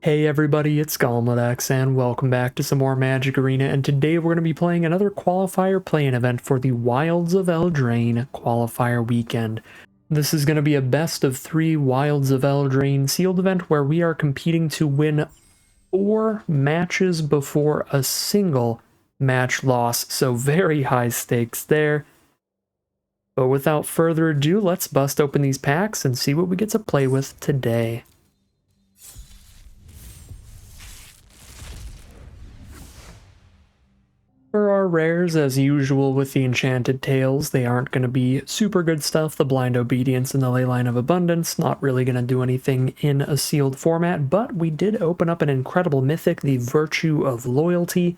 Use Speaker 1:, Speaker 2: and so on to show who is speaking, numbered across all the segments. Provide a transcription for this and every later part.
Speaker 1: Hey everybody, it's Golmadex, and welcome back to some more Magic Arena, and today we're going to be playing another Qualifier play-in event for the Wilds of Eldraine Qualifier weekend. This is going to be a best of 3 Wilds of Eldraine sealed event where we are competing to win 4 matches before a single match loss, so very high stakes there. But without further ado, let's bust open these packs and see what we get to play with today. For our rares, as usual with the Enchanted Tales, they aren't going to be super good stuff. The Blind Obedience and the Leyline of Abundance, not really going to do anything in a sealed format, but we did open up an incredible mythic, the Virtue of Loyalty.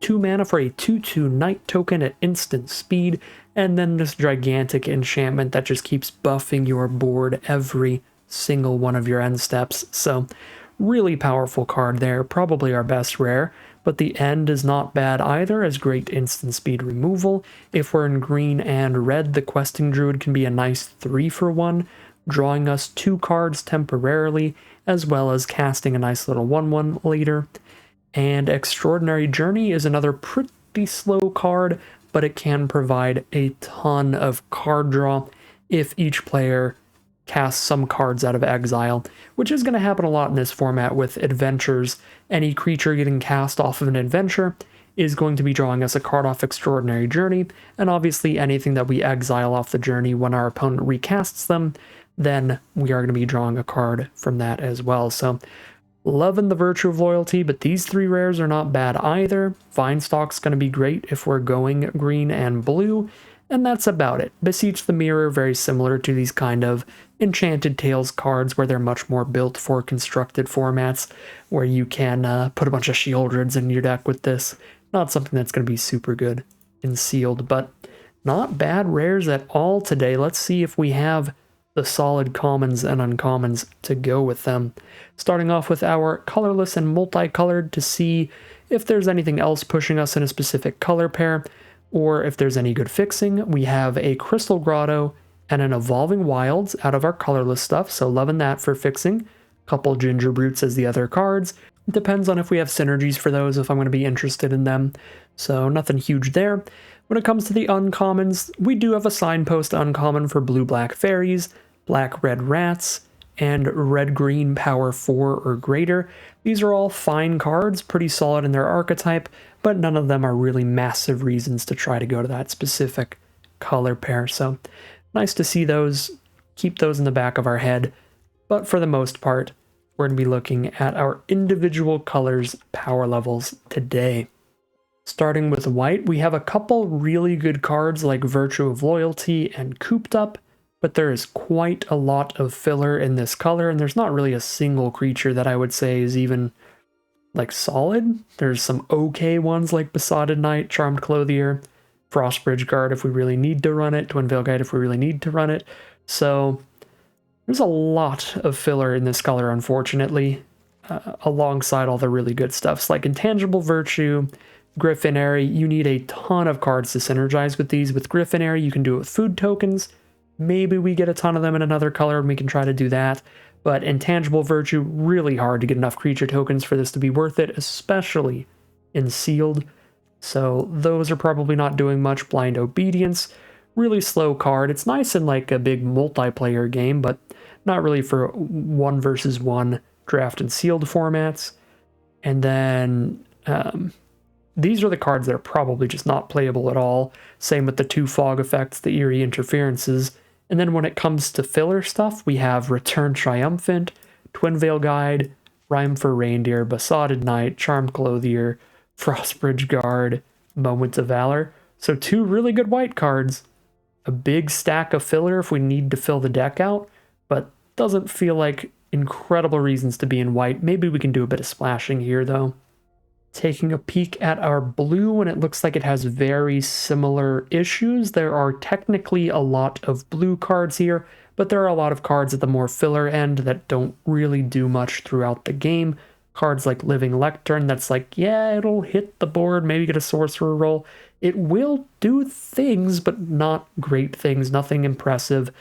Speaker 1: 2 mana for a 2/2 Knight token at instant speed, and then this gigantic enchantment that just keeps buffing your board every single one of your end steps. So, really powerful card there, probably our best rare. But the end is not bad either, as great instant speed removal. If we're in green and red, the Questing Druid can be a nice 3-for-1, drawing us 2 cards temporarily, as well as casting a nice little 1/1 later. And Extraordinary Journey is another pretty slow card, but it can provide a ton of card draw if each player cast some cards out of exile, which is going to happen a lot in this format with adventures. Any creature getting cast off of an adventure is going to be drawing us a card off Extraordinary Journey, and obviously anything that we exile off the journey when our opponent recasts them, then we are going to be drawing a card from that as well. So, loving the Virtue of Loyalty, but these 3 rares are not bad either. Vinestock's going to be great if we're going green and blue, and that's about it. Beseech the Mirror, very similar to these kind of Enchanted Tales cards where they're much more built for constructed formats, where you can put a bunch of Shieldreds in your deck with this. Not something that's going to be super good in sealed, but not bad rares at all today. Let's see if we have the solid commons and uncommons to go with them. Starting off with our colorless and multicolored to see if there's anything else pushing us in a specific color pair, or if there's any good fixing. We have a Crystal Grotto and an Evolving Wilds out of our colorless stuff, so loving that for fixing. Couple Ginger Brutes as the other cards. It depends on if we have synergies for those, if I'm going to be interested in them. So nothing huge there. When it comes to the uncommons, we do have a Signpost uncommon for Blue-Black Fairies, Black-Red Rats, and Red-Green Power 4 or greater. These are all fine cards, pretty solid in their archetype, but none of them are really massive reasons to try to go to that specific color pair. So nice to see those, keep those in the back of our head, but for the most part, we're going to be looking at our individual colors' power levels today. Starting with white, we have a couple really good cards like Virtue of Loyalty and Cooped Up, but there is quite a lot of filler in this color, and there's not really a single creature that I would say is even like solid. There's some okay ones like Besotted Knight, Charmed Clothier, Frostbridge Guard if we really need to run it, Twin Veil Guide if we really need to run it. So there's a lot of filler in this color, unfortunately, alongside all the really good stuffs like Intangible Virtue, Griffinary. You need a ton of cards to synergize with these. With Griffinary, you can do it with food tokens. Maybe we get a ton of them in another color and we can try to do that. But Intangible Virtue, really hard to get enough creature tokens for this to be worth it, especially in sealed. So those are probably not doing much. Blind Obedience, really slow card. It's nice in like a big multiplayer game, but not really for 1 versus 1 draft and sealed formats. And then these are the cards that are probably just not playable at all. Same with the 2 fog effects, the eerie interferences. And then when it comes to filler stuff, we have Return Triumphant, Twin Veil Guide, Rhyme for Reindeer, Besotted Knight, Charmed Clothier, Frostbridge Guard, Moment of Valor. So 2 really good white cards. A big stack of filler if we need to fill the deck out, but doesn't feel like incredible reasons to be in white. Maybe we can do a bit of splashing here though. Taking a peek at our blue, and it looks like it has very similar issues. There are technically a lot of blue cards here, but there are a lot of cards at the more filler end that don't really do much throughout the game. Cards like Living Lectern, that's like, yeah, it'll hit the board, maybe get a sorcerer roll. It will do things, but not great things, nothing impressive,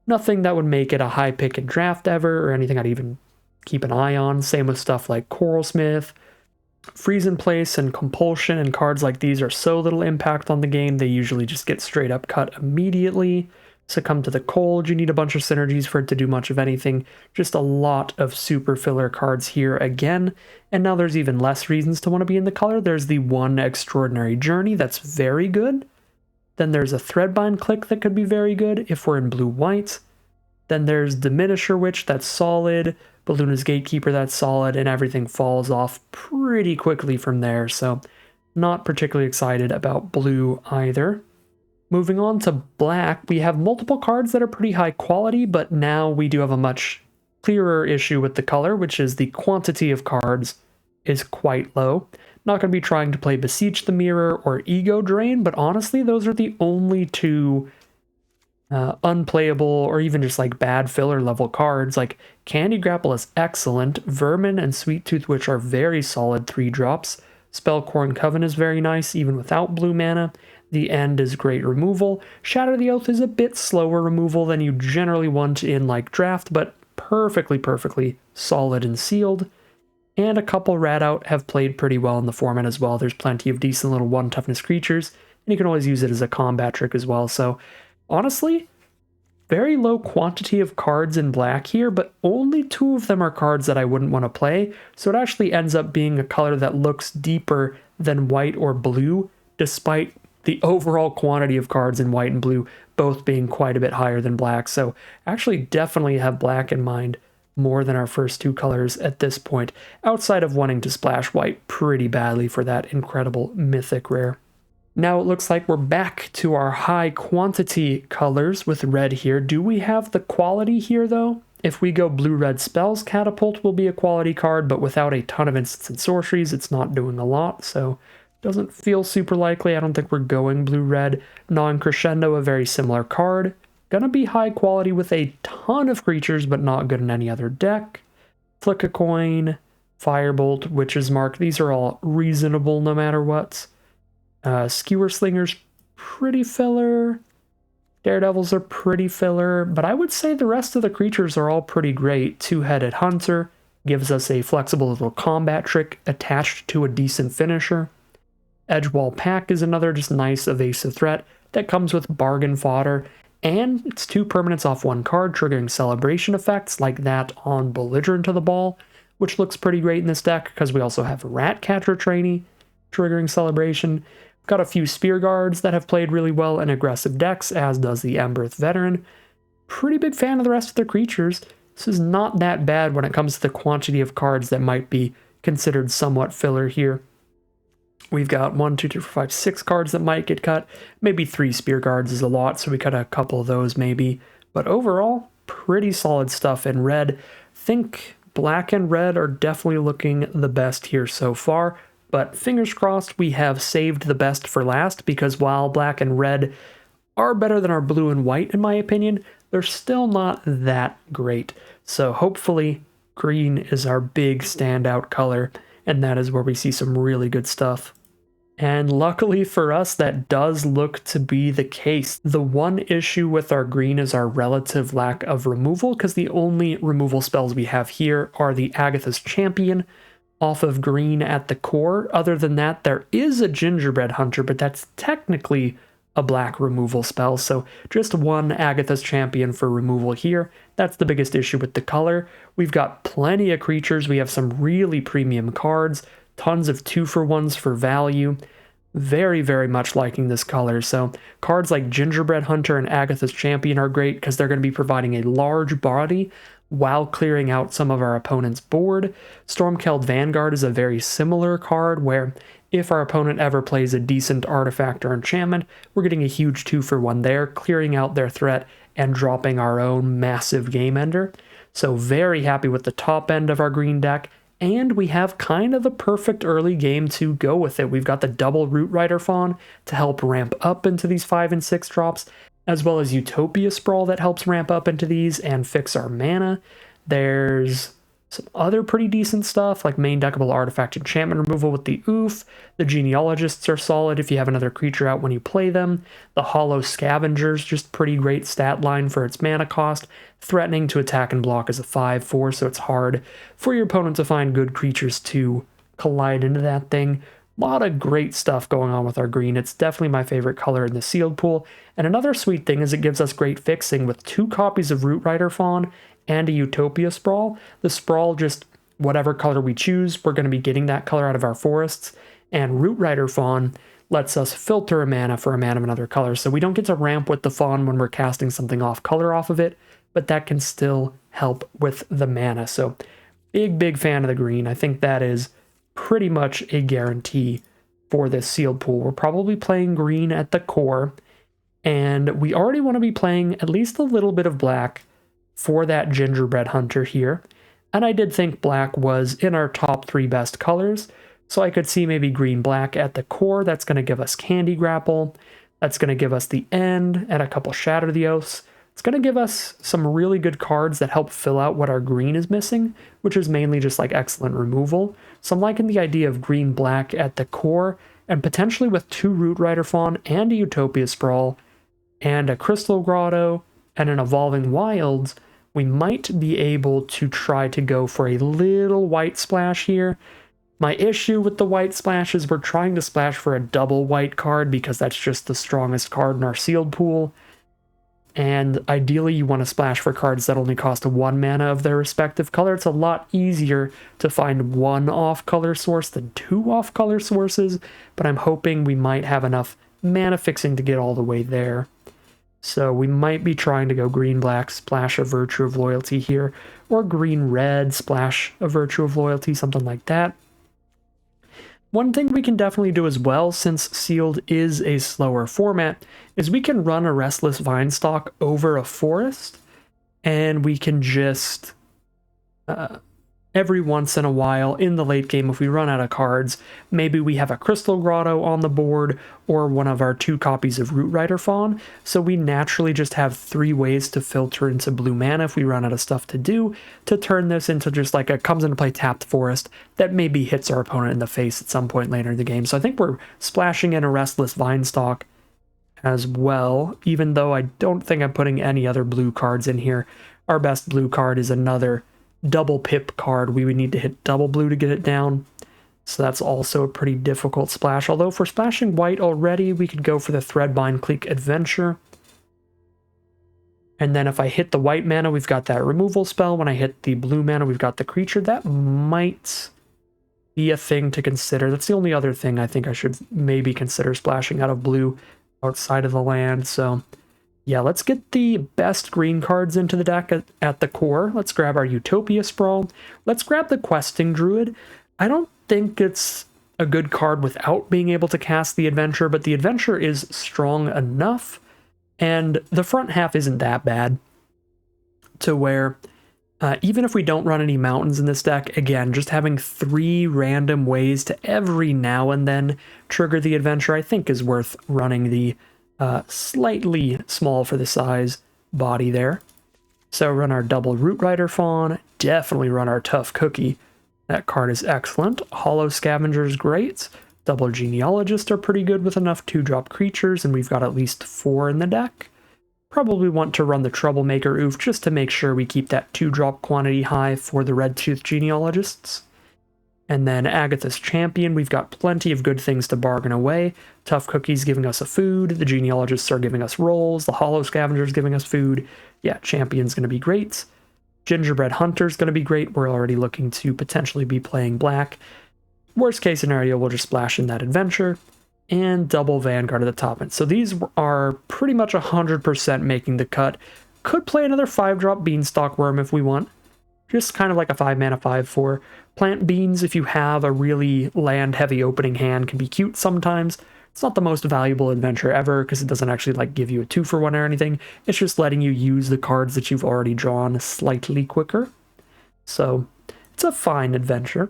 Speaker 1: nothing that would make it a high pick in draft ever, or anything I'd even keep an eye on. Same with stuff like Coralsmith, Freeze in Place, and Compulsion, and cards like these are so little impact on the game, they usually just get straight up cut immediately. Succumb to the Cold, you need a bunch of synergies for it to do much of anything. Just a lot of super filler cards here again, and now there's even less reasons to want to be in the color. There's the one Extraordinary Journey that's very good. Then there's a Threadbind Click that could be very good if we're in blue-white. Then there's Diminisher Witch that's solid, Balluna's Gatekeeper that's solid, and everything falls off pretty quickly from there, so not particularly excited about blue either. Moving on to black, we have multiple cards that are pretty high quality, but now we do have a much clearer issue with the color, which is the quantity of cards is quite low. Not going to be trying to play Beseech the Mirror or Ego Drain, but honestly, those are the only two unplayable or even just like bad filler level cards. Like Candy Grapple is excellent, Vermin and Sweet Tooth Witch are very solid 3-drops, Spellcorn Coven is very nice even without blue mana, The End is great removal, Shatter the Oath is a bit slower removal than you generally want in like draft, but perfectly solid and sealed. And a couple Rat Out have played pretty well in the format as well. There's plenty of decent little 1 toughness creatures, and you can always use it as a combat trick as well. So honestly, very low quantity of cards in black here, but only 2 of them are cards that I wouldn't want to play, so it actually ends up being a color that looks deeper than white or blue, despite the overall quantity of cards in white and blue both being quite a bit higher than black. So actually definitely have black in mind more than our first 2 colors at this point, outside of wanting to splash white pretty badly for that incredible mythic rare. Now it looks like we're back to our high quantity colors with red here. Do we have the quality here though? If we go blue-red Spells, Catapult will be a quality card, but without a ton of instants and sorceries, it's not doing a lot, so doesn't feel super likely. I don't think we're going blue-red. Non-Crescendo, a very similar card. Gonna be high quality with a ton of creatures, but not good in any other deck. Flick a Coin, Firebolt, Witch's Mark, these are all reasonable no matter what. Skewer Slinger's pretty filler. Daredevils are pretty filler, but I would say the rest of the creatures are all pretty great. Two-Headed Hunter gives us a flexible little combat trick attached to a decent finisher. Edgewall Pack is another just nice evasive threat that comes with bargain fodder, and it's 2 permanents off 1 card, triggering celebration effects like that on Belligerent to the Ball, which looks pretty great in this deck because we also have Ratcatcher Trainee triggering celebration. Got a few Spear Guards that have played really well in aggressive decks, as does the Embereth Veteran. Pretty big fan of the rest of the creatures. This is not that bad when it comes to the quantity of cards that might be considered somewhat filler here. We've got 1, 2, 3, 4, 5, 6 cards that might get cut. Maybe 3 Spear Guards is a lot, so we cut a couple of those maybe. But overall, pretty solid stuff in red. Think black and red are definitely looking the best here so far. But fingers crossed we have saved the best for last, because while black and red are better than our blue and white in my opinion, they're still not that great. So hopefully green is our big standout color, and that is where we see some really good stuff. And luckily for us, that does look to be the case. The one issue with our green is our relative lack of removal, because the only removal spells we have here are the Agatha's Champion off of green at the core. Other than that, there is a Gingerbread Hunter, but that's technically a black removal spell, so just 1 Agatha's Champion for removal here. That's the biggest issue with the color. We've got plenty of creatures, we have some really premium cards, tons of 2-for-1s for value. Very much liking this color. So cards like Gingerbread Hunter and Agatha's Champion are great because they're going to be providing a large body while clearing out some of our opponent's board. Stormkeld Vanguard is a very similar card where if our opponent ever plays a decent artifact or enchantment, we're getting a huge 2-for-1 there, clearing out their threat and dropping our own massive game ender. So very happy with the top end of our green deck, and we have kind of the perfect early game to go with it. We've got the double Root Rider Fawn to help ramp up into these 5 and 6 drops, as well as Utopia Sprawl that helps ramp up into these and fix our mana. There's Some other pretty decent stuff, like main deckable artifact enchantment removal with the Oof. The Genealogists are solid if you have another creature out when you play them. The Hollow Scavenger's just pretty great stat line for its mana cost. Threatening to attack and block is a 5/4, so it's hard for your opponent to find good creatures to collide into that thing. A lot of great stuff going on with our green. It's definitely my favorite color in the sealed pool. And another sweet thing is it gives us great fixing with 2 copies of Root Rider Fawn and a Utopia Sprawl. The Sprawl, just whatever color we choose, we're going to be getting that color out of our forests. And Root Rider Fawn lets us filter a mana for a mana of another color. So we don't get to ramp with the Fawn when we're casting something off color off of it, but that can still help with the mana. So big fan of the green. I think that is pretty much a guarantee for this sealed pool. We're probably playing green at the core, and we already want to be playing at least a little bit of black for that Gingerbread Hunter here. And I did think black was in our top 3 best colors, so I could see maybe green-black at the core. That's going to give us Candy Grapple. That's going to give us the End and a couple Shatter the Oaths. It's going to give us some really good cards that help fill out what our green is missing, which is mainly just like excellent removal. So I'm liking the idea of green-black at the core, and potentially with 2 Root Rider Fawn and a Utopia Sprawl, and a Crystal Grotto, and an Evolving Wilds, we might be able to try to go for a little white splash here. My issue with the white splash is we're trying to splash for a double white card because that's just the strongest card in our sealed pool. And ideally you want to splash for cards that only cost 1 mana of their respective color. It's a lot easier to find 1 off-color source than 2 off-color sources, but I'm hoping we might have enough mana fixing to get all the way there. So we might be trying to go green-black, splash a Virtue of Loyalty here, or green-red, splash a Virtue of Loyalty, something like that. One thing we can definitely do as well, since Sealed is a slower format, is we can run a Restless Vinestalk over a forest, and we can just, every once in a while in the late game, if we run out of cards, maybe we have a Crystal Grotto on the board or one of our 2 copies of Root Rider Fawn, so we naturally just have 3 ways to filter into blue mana if we run out of stuff to do, to turn this into just like a comes into play tapped forest that maybe hits our opponent in the face at some point later in the game. So I think we're splashing in a Restless Vinestalk as well, even though I don't think I'm putting any other blue cards in here. Our best blue card is another double pip card. We would need to hit double blue to get it down, so that's also a pretty difficult splash. Although if we're splashing white already, we could go for the Threadbind Clique Adventure. And then if I hit the white mana, we've got that removal spell. When I hit the blue mana, we've got the creature. That might be a thing to consider. That's the only other thing I think I should maybe consider splashing out of blue outside of the land. So yeah, let's get the best green cards into the deck at the core. Let's grab our Utopia Sprawl. Let's grab the Questing Druid. I don't think it's a good card without being able to cast the Adventure, but the Adventure is strong enough, and the front half isn't that bad to where even if we don't run any mountains in this deck, again, just having 3 random ways to every now and then trigger the Adventure, I think is worth running the slightly small for the size body there. So run our double Root Rider Fawn, definitely run our Tough Cookie. That card is excellent. Hollow Scavenger is great. Double Genealogist are pretty good with enough 2-drop creatures, and we've got at least 4 in the deck. Probably want to run the Troublemaker Oof just to make sure we keep that 2-drop quantity high for the Red Tooth Genealogists. And then Agatha's Champion, we've got plenty of good things to bargain away. Tough Cookie's giving us a food, the Genealogists are giving us rolls, the Hollow Scavenger's giving us food. Yeah, Champion's going to be great. Gingerbread Hunter's going to be great. We're already looking to potentially be playing black. Worst case scenario, we'll just splash in that Adventure. And double Vanguard at the top end. So these are pretty much 100% making the cut. Could play another 5-drop Beanstalk Worm if we want. Just kind of like a 5-mana 5/4. Plant Beans, if you have a really land-heavy opening hand, can be cute sometimes. It's not the most valuable adventure ever, because it doesn't actually like give you a 2-for-1 or anything. It's just letting you use the cards that you've already drawn slightly quicker. So, it's a fine adventure.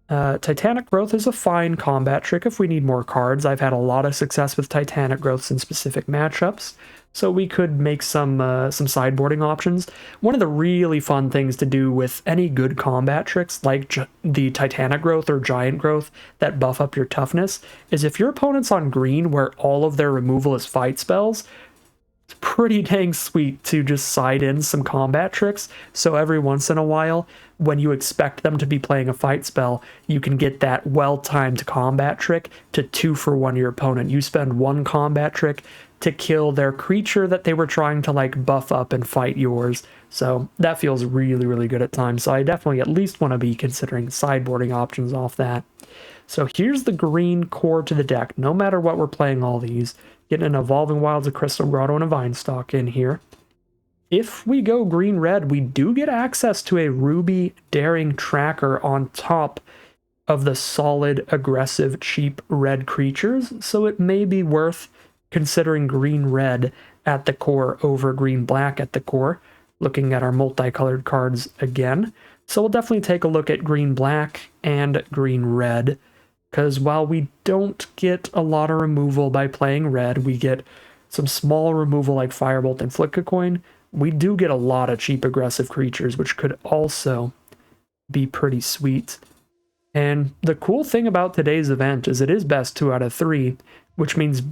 Speaker 1: Titanic Growth is a fine combat trick if we need more cards. I've had a lot of success with Titanic Growths in specific matchups, So we could make some sideboarding options. One of the really fun things to do with any good combat tricks, like the Titanic Growth or Giant Growth that buff up your toughness, is if your opponent's on green where all of their removal is fight spells, it's pretty dang sweet to just side in some combat tricks. So every once in a while, when you expect them to be playing a fight spell, you can get that well-timed combat trick to 2-for-1 your opponent. You spend one combat trick to kill their creature that they were trying to like buff up and fight yours. So that feels really, really good at times. So I definitely at least want to be considering sideboarding options off that. So here's the green core to the deck. No matter what, we're playing all these. Getting an Evolving Wilds, a Crystal Grotto, and a Vine Stalk in here. If we go green-red, we do get access to a Ruby Daring Tracker on top of the solid, aggressive, cheap red creatures, so it may be worth considering green-red at the core over green-black at the core, looking at our multicolored cards again. So we'll definitely take a look at green-black and green-red, because while we don't get a lot of removal by playing red, we get some small removal like Firebolt and Flick a Coin, we do get a lot of cheap aggressive creatures, which could also be pretty sweet. And the cool thing about today's event is it is best 2 out of 3, which means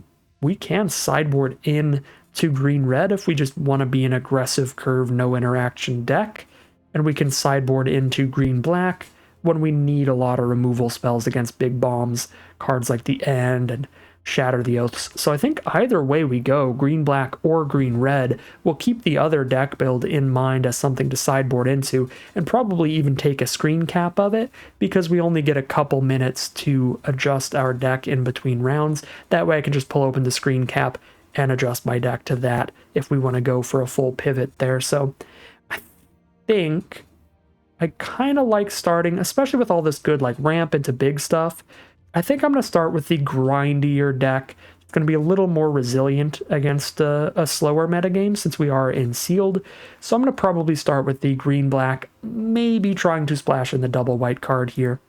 Speaker 1: we can sideboard in to green-red if we just want to be an aggressive curve, no interaction deck, and we can sideboard into green-black when we need a lot of removal spells against big bombs, cards like the End and Shatter the Oaths. So I think either way we go, green-black or green-red, we'll keep the other deck build in mind as something to sideboard into, and probably even take a screen cap of it, because we only get a couple minutes to adjust our deck in between rounds. That way I can just pull open the screen cap and adjust my deck to that if we want to go for a full pivot there. So I think I kind of like starting, especially with all this good like ramp into big stuff. I think I'm going to start with the grindier deck. It's going to be a little more resilient against a slower metagame since we are in sealed. So I'm going to probably start with the green-black, maybe trying to splash in the double white card here.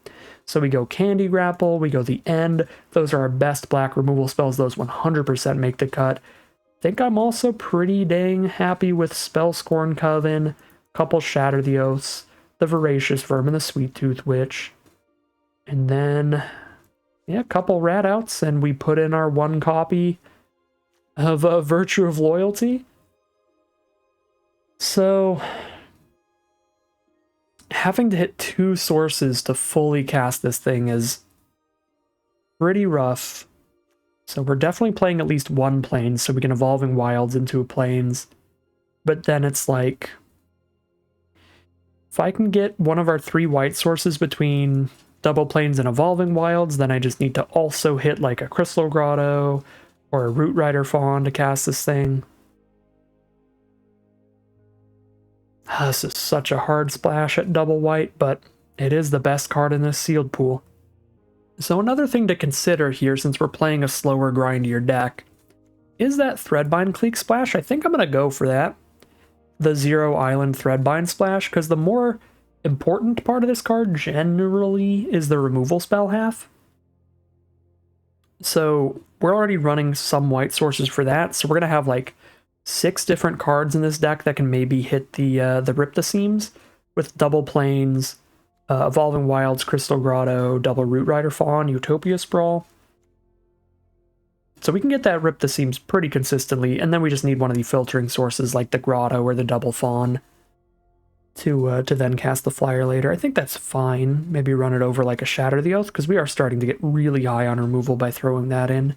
Speaker 1: So we go Candy Grapple, we go the End. Those are our best black removal spells. Those 100% make the cut. I think I'm also pretty dang happy with Spellscorn Coven, couple Shatter the Oaths, the Voracious Vermin, the Sweet Tooth Witch, and then yeah, a couple rat outs, and we put in our 1 copy of Virtue of Loyalty. So having to hit 2 sources to fully cast this thing is pretty rough. So we're definitely playing at least 1 Plains, so we can Evolving Wilds into a Plains. But then it's like, if I can get one of our 3 white sources between double Plains and Evolving Wilds, then I just need to also hit like a Crystal Grotto or a Root Rider Fawn to cast this thing. This is such a hard splash at double white, but it is the best card in this sealed pool. So another thing to consider here, since we're playing a slower, grindier deck, is that Threadbind Cleek Splash. I think I'm going to go for that. The 0 Island Threadbind Splash, because the more important part of this card generally is the removal spell half. So we're already running some white sources for that, so we're going to have like 6 different cards in this deck that can maybe hit the Rip the Seams with double Plains, Evolving Wilds, Crystal Grotto, double Root Rider Fawn, Utopia Sprawl. So we can get that Rip the Seams pretty consistently, and then we just need one of the filtering sources like the Grotto or the double Fawn to then cast the flyer later. I think that's fine. Maybe run it over like a Shatter the Oath, because we are starting to get really high on removal by throwing that in.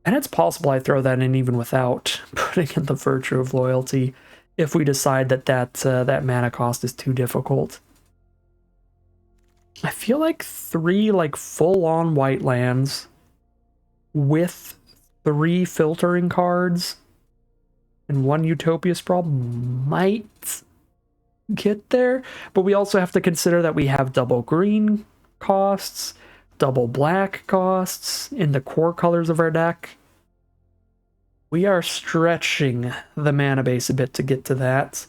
Speaker 1: And it's possible I throw that in even without putting in the Virtue of Loyalty if we decide that that mana cost is too difficult. I feel like 3 like full-on white lands with 3 filtering cards and 1 Utopia Sprawl might get there, but we also have to consider that we have double green costs, double black costs in the core colors of our deck. We are stretching the mana base a bit to get to that.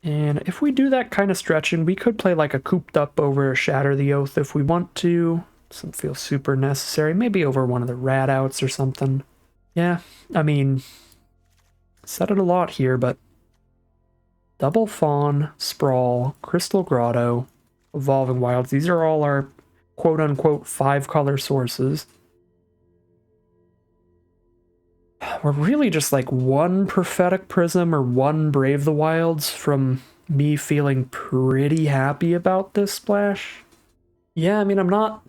Speaker 1: And if we do that kind of stretching, we could play like a cooped up over Shatter the Oath if we want to. Doesn't feel super necessary. Maybe over one of the rat outs or something. Yeah, I mean, said it a lot here, but Double Fawn, Sprawl, Crystal Grotto, Evolving Wilds, these are all our quote-unquote 5-color sources. We're really just like one Prophetic Prism or one Brave the Wilds from me feeling pretty happy about this splash. Yeah, I mean, I'm not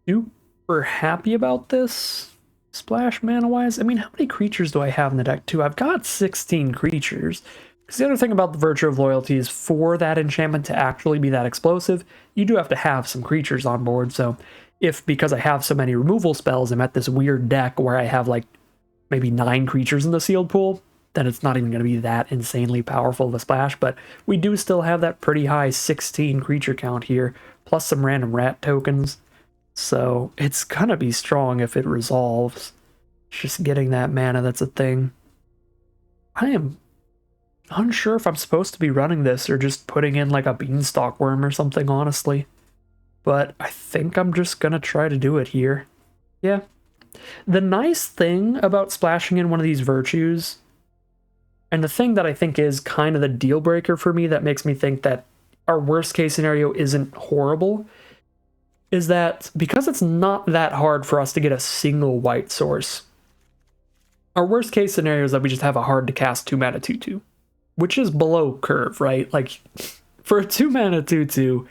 Speaker 1: super happy about this splash mana-wise. I mean, how many creatures do I have in the deck, too? I've got 16 creatures. Because the other thing about the Virtue of Loyalty is for that enchantment to actually be that explosive, you do have to have some creatures on board. So if, because I have so many removal spells, I'm at this weird deck where I have like maybe 9 creatures in the sealed pool, then it's not even going to be that insanely powerful of a splash. But we do still have that pretty high 16 creature count here, plus some random rat tokens. So it's gonna be strong if it resolves. It's just getting that mana that's a thing. I am unsure if I'm supposed to be running this or just putting in like a beanstalk worm or something, honestly. But I think I'm just gonna try to do it here. Yeah. The nice thing about splashing in one of these virtues, and the thing that I think is kind of the deal breaker for me that makes me think that our worst case scenario isn't horrible, is that because it's not that hard for us to get a single white source, our worst case scenario is that we just have a hard to cast 2-mana 2/2, which is below curve, right? Like, for a 2-mana 2/2,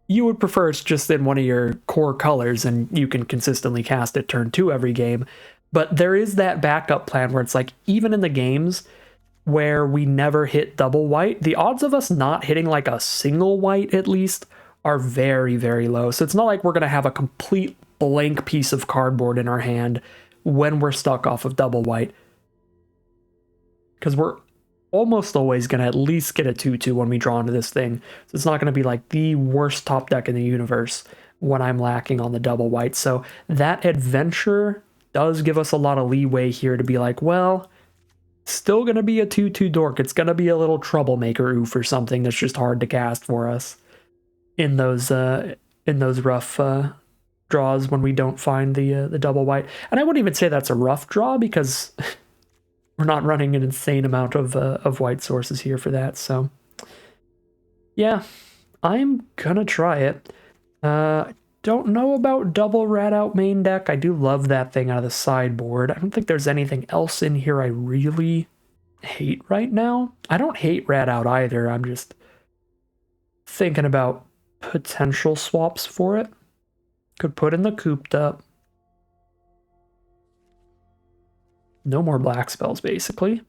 Speaker 1: you would prefer it's just in one of your core colors and you can consistently cast it turn 2 every game. But there is that backup plan where it's like, even in the games where we never hit double white, the odds of us not hitting like a single white at least are very, very low. So it's not like we're going to have a complete blank piece of cardboard in our hand when we're stuck off of double white. Because we're almost always going to at least get a 2/2 when we draw into this thing. So it's not going to be like the worst top deck in the universe when I'm lacking on the double white. So that adventure does give us a lot of leeway here to be like, well, still going to be a 2/2 dork. It's going to be a little troublemaker oof or something that's just hard to cast for us in those rough draws when we don't find the double white. And I wouldn't even say that's a rough draw because we're not running an insane amount of white sources here for that. So yeah, I'm gonna try it. Don't know about double rat out main deck. I do love that thing out of the sideboard. I don't think there's anything else in here I really hate right now. I don't hate rat out either. I'm just thinking about potential swaps for it. Could put in the cooped up. No more black spells, basically.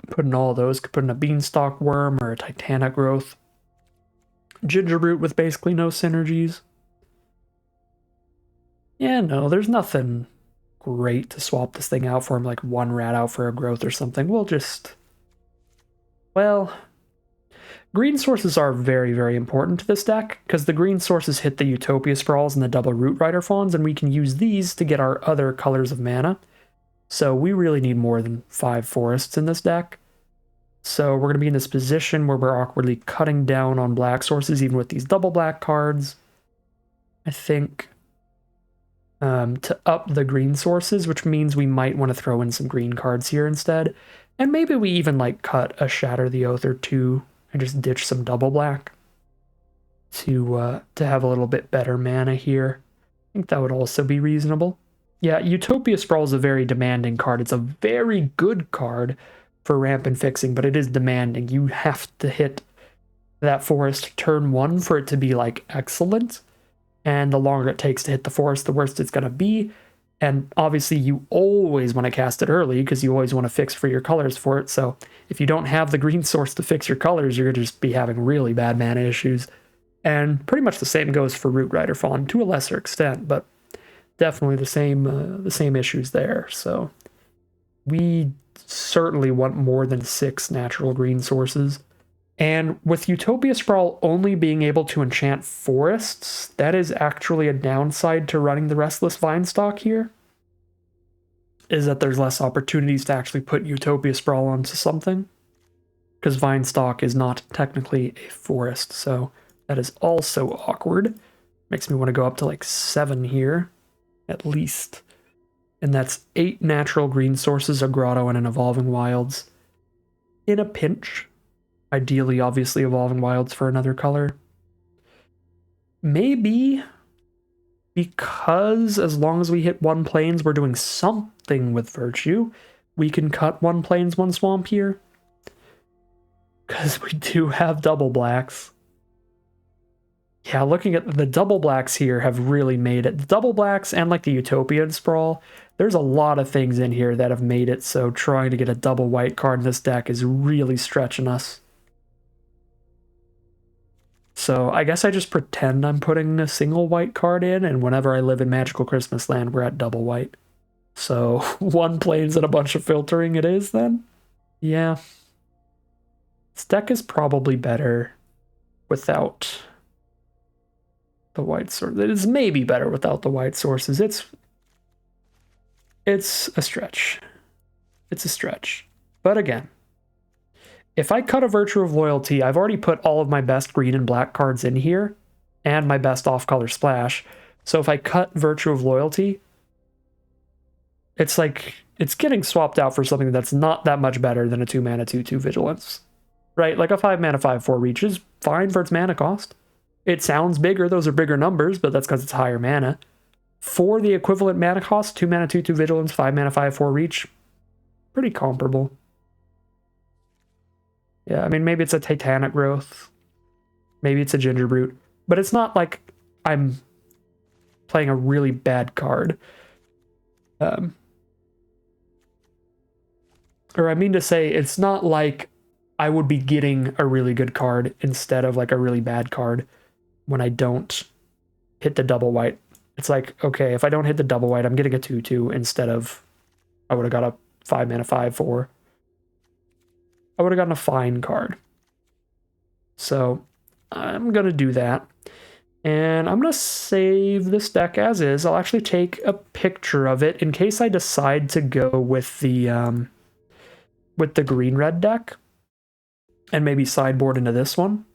Speaker 1: Put in all of those. Could put in a beanstalk worm or a titanic growth. Gingerroot with basically no synergies. Yeah, no, there's nothing great to swap this thing out for. Him like one rat out for a growth or something. We'll just... Well, green sources are very, very important to this deck because the green sources hit the Utopia Sprawls and the double Root Rider Fawns, and we can use these to get our other colors of mana. So we really need more than 5 forests in this deck. So we're going to be in this position where we're awkwardly cutting down on black sources, even with these double black cards. I think to up the green sources, which means we might want to throw in some green cards here instead. And maybe we even like cut a Shatter the Oath or 2 and just ditch some double black to have a little bit better mana here. I think that would also be reasonable. Yeah, Utopia Sprawl is a very demanding card. It's a very good card for ramp and fixing, but it is demanding. You have to hit that forest turn 1 for it to be like excellent. And the longer it takes to hit the forest, the worse it's going to be. And obviously you always want to cast it early because you always want to fix for your colors for it. So if you don't have the green source to fix your colors, you're going to just be having really bad mana issues. And pretty much the same goes for Root Rider Fawn to a lesser extent, but definitely the same issues there. So we certainly want more than 6 natural green sources. And with Utopia Sprawl only being able to enchant forests, that is actually a downside to running the Restless Vinestock here, is that there's less opportunities to actually put Utopia Sprawl onto something, because Vinestock is not technically a forest, so that is also awkward. Makes me want to go up to like 7 here, at least. And that's 8 natural green sources, a grotto, and an evolving wilds. In a pinch. Ideally, obviously, evolving wilds for another color. Maybe because as long as we hit 1 plains, we're doing something with virtue. We can cut 1 plains, 1 swamp here. Because we do have double blacks. Yeah, looking at the double blacks here have really made it. The double blacks and like the Utopian Sprawl, there's a lot of things in here that have made it so trying to get a double white card in this deck is really stretching us. So I guess I just pretend I'm putting a single white card in, and whenever I live in Magical Christmas Land, we're at double white. So 1 plains and a bunch of filtering it is then? Yeah. This deck is probably better without the white source. It is maybe better without the white sources. It's a stretch. It's a stretch. But again, if I cut a Virtue of Loyalty, I've already put all of my best green and black cards in here, and my best off-color splash. So if I cut Virtue of Loyalty, it's like, it's getting swapped out for something that's not that much better than a 2-mana 2/2 Vigilance. Right? Like a 5-mana 5/4 reach is fine for its mana cost. It sounds bigger, those are bigger numbers, but that's because it's higher mana. For the equivalent mana cost, 2-mana 2/2 Vigilance, 5-mana 5/4 reach, pretty comparable. Yeah, I mean, maybe it's a Titanic Growth. Maybe it's a Gingerbrute. But it's not like I'm playing a really bad card. Or I mean to say, it's not like I would be getting a really good card instead of like a really bad card when I don't hit the double white. It's like, okay, if I don't hit the double white, I'm getting a 2/2 instead of I would have got a 5-mana 5/4. I would have gotten a fine card. So I'm going to do that. And I'm going to save this deck as is. I'll actually take a picture of it in case I decide to go with the green-red deck and maybe sideboard into this one.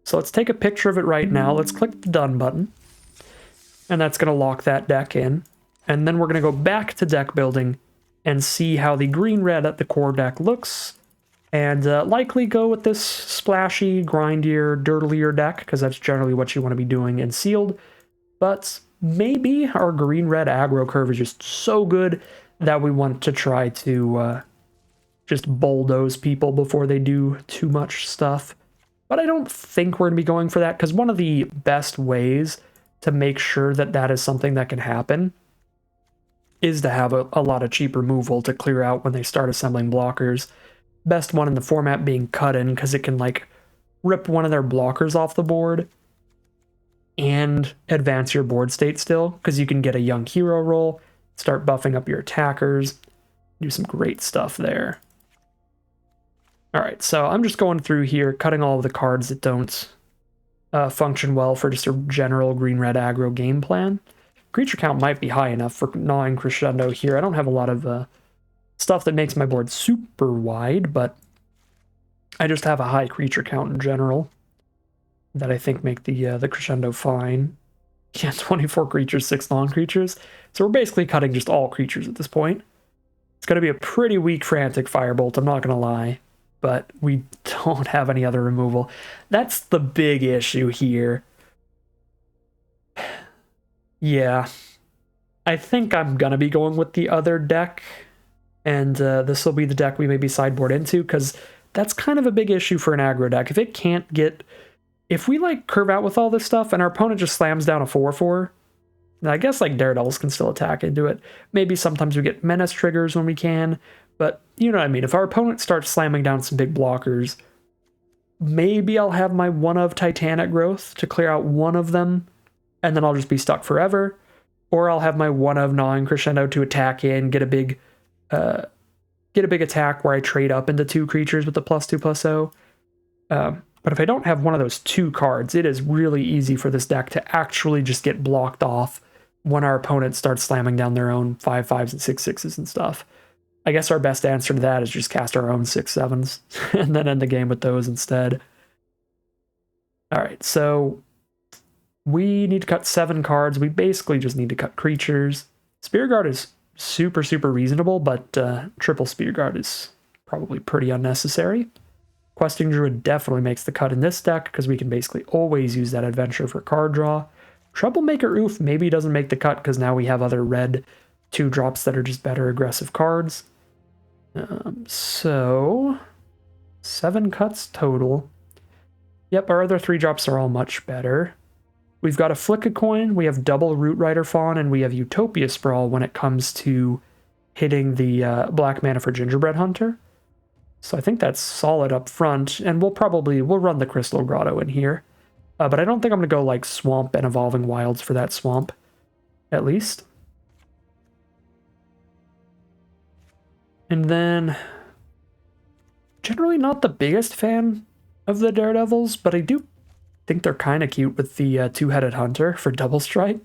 Speaker 1: So let's take a picture of it right now. Let's click the done button. And that's going to lock that deck in. And then we're going to go back to deck building and see how the green-red at the core deck looks. And likely go with this splashy, grindier, dirtlier deck, because that's generally what you want to be doing in sealed. But maybe our green-red aggro curve is just so good that we want to try to just bulldoze people before they do too much stuff. But I don't think we're going to be going for that, because one of the best ways to make sure that that is something that can happen is to have a lot of cheap removal to clear out when they start assembling blockers. Best one in the format being Cut In, because it can like rip one of their blockers off the board and advance your board state still, because you can get a young hero roll, start buffing up your attackers, do some great stuff there. Alright, so I'm just going through here, cutting all of the cards that don't function well for just a general green-red aggro game plan. Creature count might be high enough for Gnawing Crescendo here. I don't have a lot of stuff that makes my board super wide, but I just have a high creature count in general that I think make the Crescendo fine. Yeah, 24 creatures, 6 non-creatures. So we're basically cutting just all creatures at this point. It's going to be a pretty weak Frantic Firebolt, I'm not going to lie, but we don't have any other removal. That's the big issue here. Yeah, I think I'm going to be going with the other deck. And this will be the deck we maybe sideboard into, because that's kind of a big issue for an aggro deck. If it can't get... If we, like, curve out with all this stuff and our opponent just slams down a 4/4, I guess, like, Daredevils can still attack into it. Maybe sometimes we get Menace triggers when we can, but you know what I mean. If our opponent starts slamming down some big blockers, maybe I'll have my one of Titanic Growth to clear out one of them, and then I'll just be stuck forever. Or I'll have my one of Gnawing Crescendo to attack in, get a big attack where I trade up into 2 creatures with the +2/+0. But if I don't have one of those 2 cards, it is really easy for this deck to actually just get blocked off when our opponent starts slamming down their own 5/5s and 6/6s and stuff. I guess our best answer to that is just cast our own 6/7s and then end the game with those instead. Alright, so we need to cut 7 cards. We basically just need to cut creatures. Spear Guard is super, super reasonable, but triple Spear Guard is probably pretty unnecessary. Questing Druid definitely makes the cut in this deck because we can basically always use that adventure for card draw. Troublemaker Oof maybe doesn't make the cut because now we have other red 2-drops that are just better aggressive cards. So 7 cuts total. Yep, our other 3-drops are all much better. We've got a Flick a Coin, we have double Root Rider Fawn, and we have Utopia Sprawl when it comes to hitting the black mana for Gingerbread Hunter. So I think that's solid up front, and we'll run the Crystal Grotto in here. But I don't think I'm going to go like Swamp and Evolving Wilds for that Swamp, at least. And then, generally not the biggest fan of the Daredevils, but I do think they're kind of cute with the Two-Headed Hunter for Double Strike.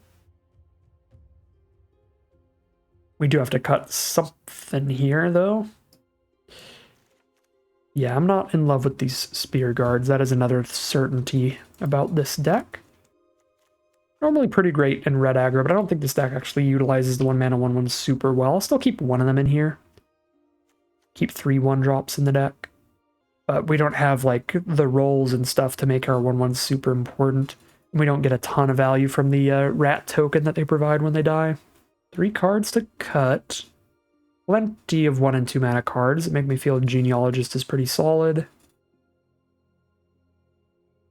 Speaker 1: We do have to cut something here, though. Yeah, I'm not in love with these Spear Guards. That is another certainty about this deck. Normally pretty great in red aggro, but I don't think this deck actually utilizes the 1-mana 1/1 super well. I'll still keep one of them in here. Keep 3 1-drops in the deck. But we don't have like the rolls and stuff to make our 1/1 super important. We don't get a ton of value from the rat token that they provide when they die. 3 cards to cut. Plenty of 1 and 2 mana cards that make me feel Genealogist is pretty solid.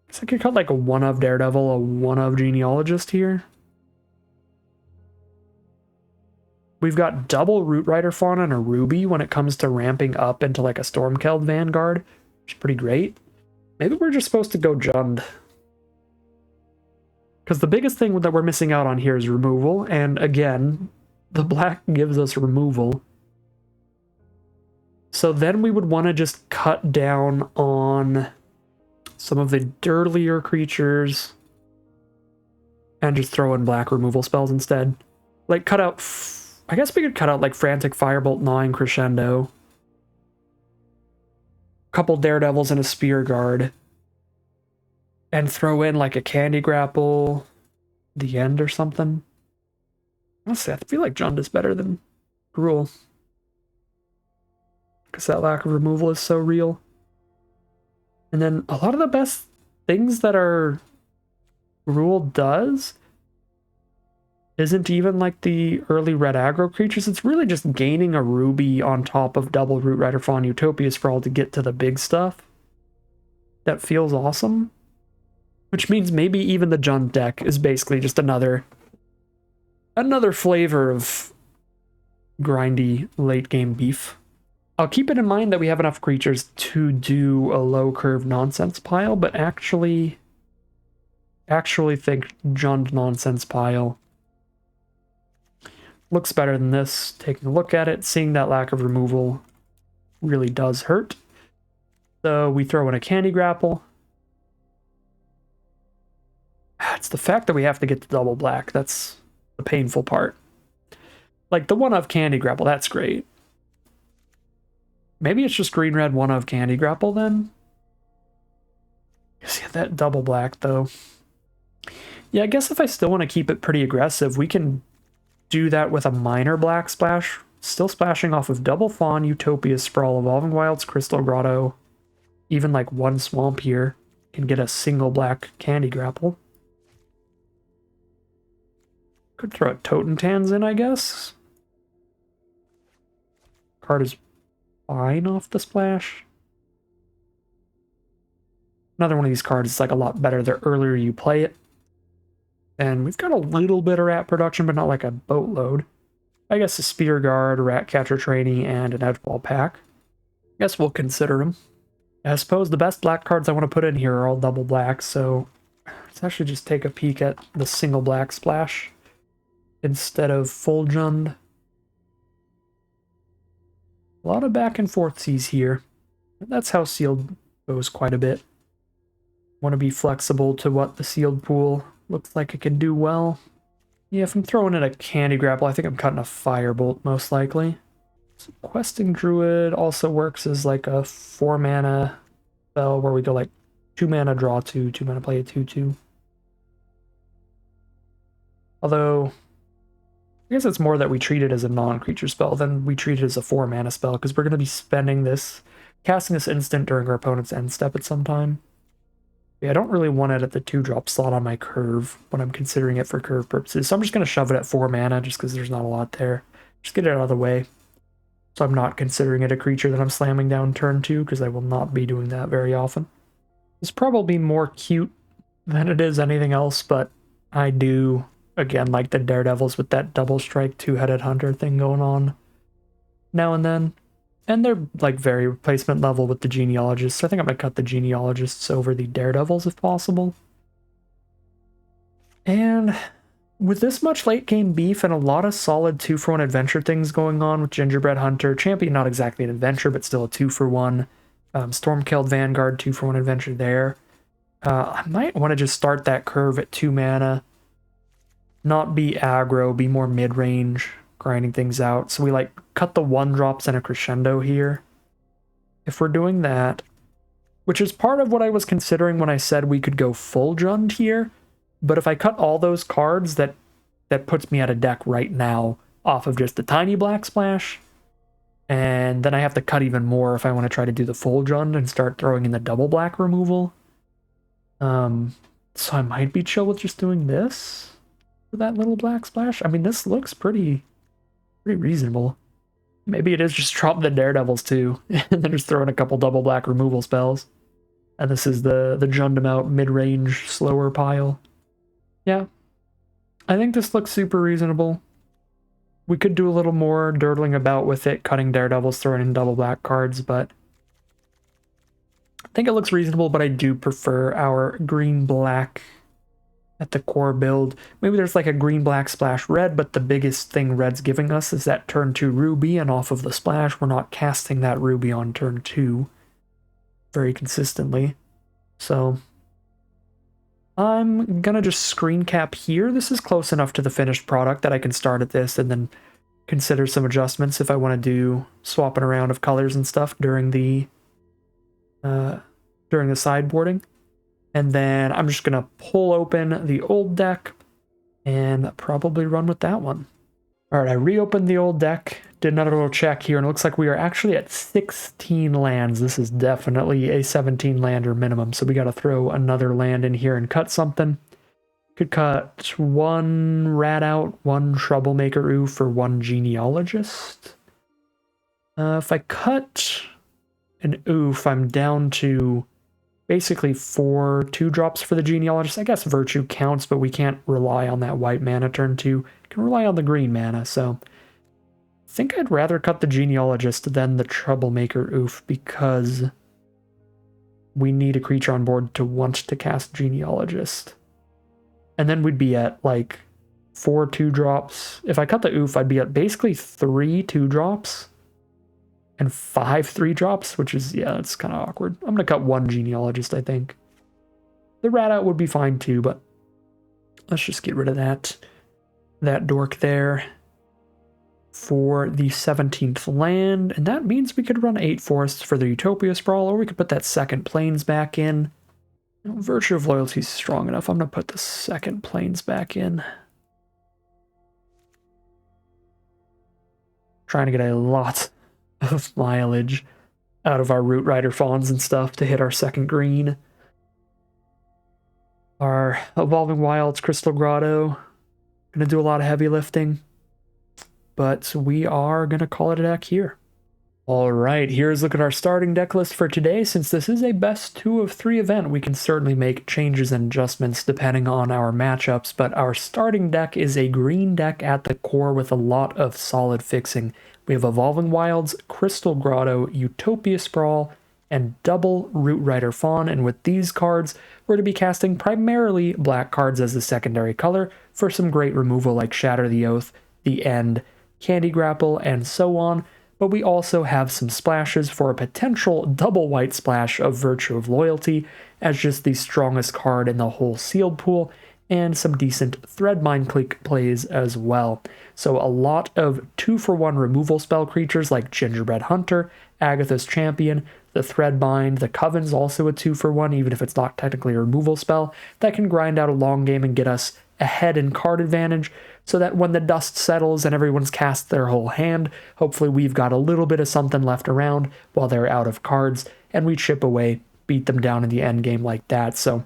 Speaker 1: Guess I could cut like a 1 of Daredevil, a 1 of Genealogist here. We've got double Root Rider Fawn and a Ruby when it comes to ramping up into like a Stormkeld Vanguard, which is pretty great. Maybe we're just supposed to go Jund. Because the biggest thing that we're missing out on here is removal, and again, the black gives us removal. So then we would want to just cut down on some of the dirtier creatures and just throw in black removal spells instead. Like cut out, I guess we could cut out like Frantic Firebolt, Gnawing Crescendo, a couple Daredevils and a Spear Guard, and throw in like a Candy Grapple, the end or something. Honestly, I feel like Jund is better than Gruul. Because that lack of removal is so real. And then a lot of the best things that our Gruul does isn't even like the early red aggro creatures. It's really just gaining a Ruby on top of double Root Rider Fawn Utopia Sprawl to get to the big stuff. That feels awesome. Which means maybe even the Jund deck is basically just another flavor of grindy late game beef. I'll keep it in mind that we have enough creatures to do a low curve nonsense pile, but actually think Jund nonsense pile looks better than this. Taking a look at it, seeing that lack of removal really does hurt. So we throw in a Candy Grapple. It's the fact that we have to get to double black. That's the painful part. Like the 1 of Candy Grapple, that's great. Maybe it's just green-red 1 of Candy Grapple then? See that double black though. Yeah, I guess if I still want to keep it pretty aggressive, we can do that with a minor black splash. Still splashing off of double Fawn, Utopia Sprawl, Evolving Wilds, Crystal Grotto. Even like 1 swamp here can get a single black Candy Grapple. Could throw a Totentans in, I guess. Card is fine off the splash. Another one of these cards is like a lot better the earlier you play it. And we've got a little bit of rat production, but not like a boatload. I guess a Spear Guard, a Rat Catcher Trainee, and an Edgeball Pack. I guess we'll consider them. I suppose the best black cards I want to put in here are all double black, so let's actually just take a peek at the single black splash instead of full Jund. A lot of back and forthsies here. That's how sealed goes quite a bit. Want to be flexible to what the sealed pool looks like it can do well. Yeah, if I'm throwing in a Candy Grapple, I think I'm cutting a Firebolt most likely. So Questing Druid also works as like a 4 mana spell where we go like 2 mana draw 2, 2 mana play a 2/2. Although, I guess it's more that we treat it as a non-creature spell than we treat it as a 4-mana spell, because we're going to be spending this, casting this instant during our opponent's end step at some time. Yeah, I don't really want it at the 2-drop slot on my curve when I'm considering it for curve purposes, so I'm just going to shove it at 4 mana just because there's not a lot there. Just get it out of the way. So I'm not considering it a creature that I'm slamming down turn 2, because I will not be doing that very often. It's probably more cute than it is anything else, but I do, again, like the Daredevils with that double strike 2-headed hunter thing going on now and then. And they're like very replacement level with the Genealogists. So I think I'm going to cut the Genealogists over the Daredevils if possible. And with this much late game beef and a lot of solid 2-for-1 adventure things going on with Gingerbread Hunter, Champion not exactly an adventure, but still a 2-for-1. Stormkilled Vanguard 2-for-1 adventure there. I might want to just start that curve at 2 mana. Not be aggro, be more mid-range, grinding things out. So we like cut the 1-drops and a crescendo here. If we're doing that, which is part of what I was considering when I said we could go full Jund here, but if I cut all those cards, that puts me at a deck right now off of just the tiny black splash, and then I have to cut even more if I want to try to do the full Jund and start throwing in the double black removal. So I might be chill with just doing this for that little black splash. I mean, this looks pretty reasonable. Maybe it is just drop the Daredevils too, and then just throw in a couple double black removal spells. And this is the Jund them out mid-range slower pile. Yeah, I think this looks super reasonable. We could do a little more dirtling about with it, cutting Daredevils, throwing in double black cards, but I think it looks reasonable, but I do prefer our green-black at the core build. Maybe there's like a green-black splash red, but the biggest thing red's giving us is that turn 2 Ruby, and off of the splash, we're not casting that Ruby on turn 2 very consistently. So I'm gonna just screen cap here. This is close enough to the finished product that I can start at this and then consider some adjustments if I want to do swapping around of colors and stuff during the sideboarding. And then I'm just gonna pull open the old deck and probably run with that one. All right, I reopened the old deck, did another little check here, and it looks like we are actually at 16 lands. This is definitely a 17 lander minimum, so we got to throw another land in here and cut something. Could cut 1 Rat Out, 1 Troublemaker Oof, or 1 Genealogist. If I cut an Oof, I'm down to basically 4 2-drops for the Genealogist. I guess Virtue counts, but we can't rely on that white mana turn 2. Can rely on the green mana, so I think I'd rather cut the Genealogist than the Troublemaker Oof, because we need a creature on board to want to cast Genealogist. And then we'd be at like 4 2-drops. If I cut the Oof, I'd be at basically 3 2-drops and 5 3-drops, which is, yeah, that's kind of awkward. I'm going to cut 1 Genealogist, I think. The Rat Out would be fine too, but let's just get rid of that dork there for the 17th land. And that means we could run 8 forests for the Utopia Sprawl, or we could put that second Plains back in. You know, Virtue of Loyalty is strong enough. I'm going to put the second Plains back in. Trying to get a lot of mileage out of our Root Rider Fawns and stuff to hit our second green. Our Evolving Wilds Crystal Grotto, gonna do a lot of heavy lifting, but we are gonna call it a deck here. All right, here's a look at our starting deck list for today. Since this is a best 2 of 3 event, we can certainly make changes and adjustments depending on our matchups, but our starting deck is a green deck at the core with a lot of solid fixing. We have Evolving Wilds, Crystal Grotto, Utopia Sprawl, and double Root Rider Fawn, and with these cards, we're going to be casting primarily black cards as the secondary color for some great removal like Shatter the Oath, The End, Candy Grapple, and so on, but we also have some splashes for a potential double white splash of Virtue of Loyalty as just the strongest card in the whole sealed pool, and some decent Threadmine Clique plays as well. So a lot of 2-for-1 removal spell creatures like Gingerbread Hunter, Agatha's Champion, the Threadbind. The Coven's also a 2-for-1, even if it's not technically a removal spell. That can grind out a long game and get us ahead in card advantage, so that when the dust settles and everyone's cast their whole hand, hopefully we've got a little bit of something left around while they're out of cards, and we chip away, beat them down in the end game like that. So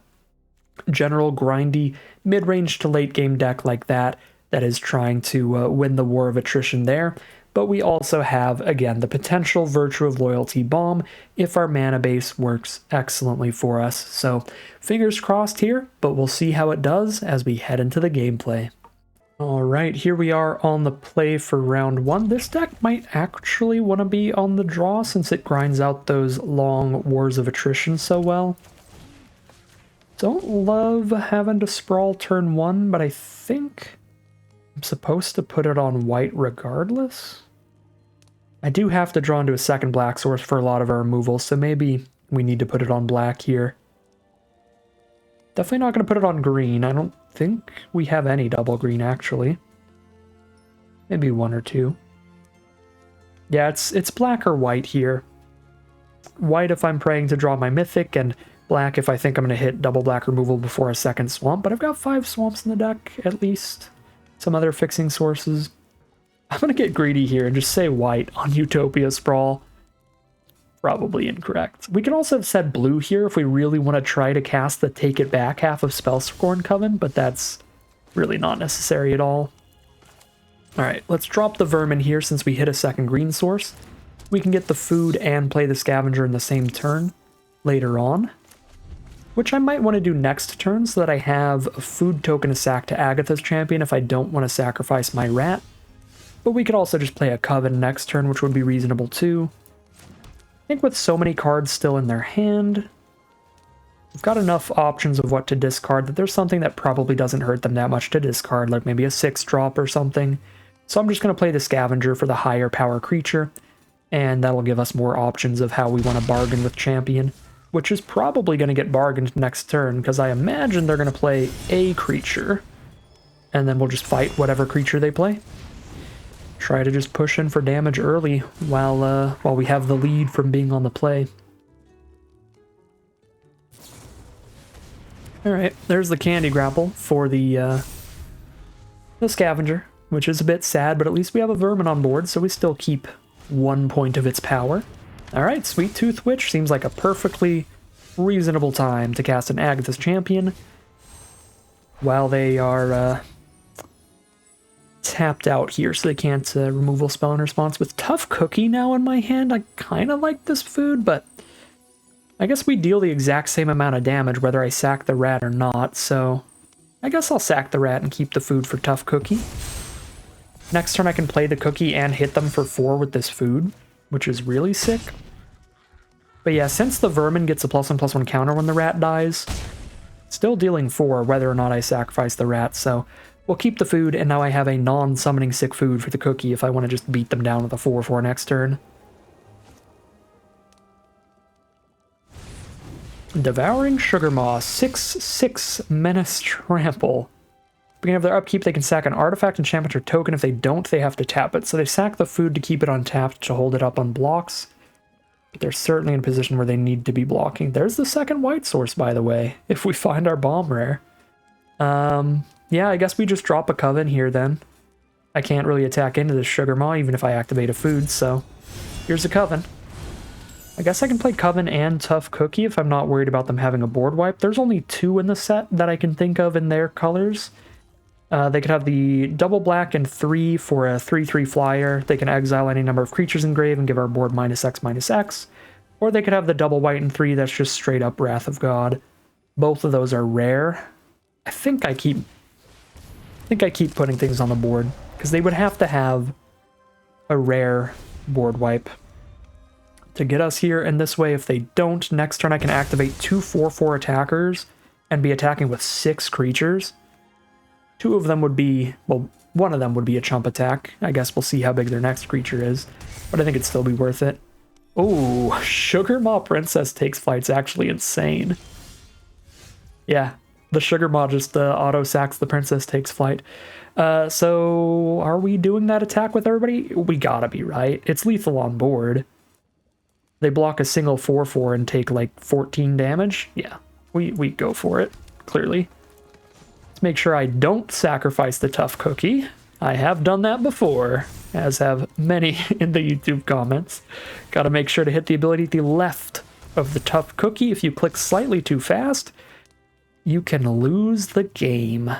Speaker 1: general grindy mid-range to late game deck like that is trying to win the war of attrition there. But we also have, again, the potential Virtue of Loyalty Bomb if our mana base works excellently for us. So fingers crossed here, but we'll see how it does as we head into the gameplay. All right, here we are on the play for round 1. This deck might actually want to be on the draw since it grinds out those long wars of attrition so well. Don't love having to sprawl turn 1, but I think I'm supposed to put it on white regardless. I do have to draw into a second black source for a lot of our removals, so maybe we need to put it on black here. Definitely not going to put it on green. I don't think we have any double green, actually. Maybe 1 or 2. Yeah, it's black or white here. White if I'm praying to draw my mythic, and black if I think I'm going to hit double black removal before a second swamp. But I've got 5 swamps in the deck, at least. Some other fixing sources. I'm going to get greedy here and just say white on Utopia Sprawl. Probably incorrect. We could also have said blue here if we really want to try to cast the Take It Back half of Spellscorn Coven, but that's really not necessary at all. Alright, let's drop the Vermin here since we hit a second green source. We can get the food and play the Scavenger in the same turn later on, which I might want to do next turn so that I have a food token to sack to Agatha's Champion if I don't want to sacrifice my rat. But we could also just play a Coven next turn, which would be reasonable too. I think with so many cards still in their hand, we've got enough options of what to discard that there's something that probably doesn't hurt them that much to discard, like maybe a 6-drop or something. So I'm just going to play the Scavenger for the higher power creature, and that'll give us more options of how we want to bargain with Champion, which is probably going to get bargained next turn, because I imagine they're going to play a creature, and then we'll just fight whatever creature they play. Try to just push in for damage early while we have the lead from being on the play. Alright, there's the Candy Grapple for the Scavenger, which is a bit sad, but at least we have a Vermin on board, so we still keep 1 point of its power. Alright, Sweet Tooth Witch seems like a perfectly reasonable time to cast an Agatha's Champion while they are tapped out here, so they can't removal spell in response. With Tough Cookie now in my hand, I kind of like this food, but I guess we deal the exact same amount of damage whether I sack the rat or not, so I guess I'll sack the rat and keep the food for Tough Cookie. Next turn I can play the cookie and hit them for 4 with this food, which is really sick. But yeah, since the Vermin gets a +1/+1 counter when the rat dies, still dealing 4 whether or not I sacrifice the rat, so we'll keep the food, and now I have a non-summoning sick food for the cookie if I want to just beat them down with a 4/4 next turn. Devouring Sugar Maw, 6/6 Menace Trample. Beginning of their upkeep, they can sack an artifact, enchantment, or token. If they don't, they have to tap it. So they sack the food to keep it untapped to hold it up on blocks. But they're certainly in a position where they need to be blocking. There's the second white source, by the way, if we find our bomb rare. Yeah, I guess we just drop a Coven here then. I can't really attack into this Sugar Maw even if I activate a food, so here's a Coven. I guess I can play Coven and Tough Cookie if I'm not worried about them having a board wipe. There's only 2 in the set that I can think of in their colors. They could have the double black and 3 for a 3/3 flyer. They can exile any number of creatures in grave and give our board -X/-X. Or they could have the double white and 3 that's just straight up Wrath of God. Both of those are rare. I think I keep putting things on the board, because they would have to have a rare board wipe to get us here, and this way if they don't, next turn I can activate 2 4/4 attackers and be attacking with 6 creatures. 2 of them would be, well, 1 of them would be a chump attack. I guess we'll see how big their next creature is, but I think it'd still be worth it. Oh, Sugar Maw Princess takes flight's actually insane. Yeah. The Sugar Maw just auto-sacks the Princess Takes Flight. So are we doing that attack with everybody? We gotta be, right? It's lethal on board. they block a single 4/4 and take like 14 damage. Yeah, we go for it, clearly. Let's make sure I don't sacrifice the tough cookie. I have done that before, as have many in the YouTube comments. Gotta make sure to hit the ability at the left of the tough cookie. If you click slightly too fast, you can lose the game.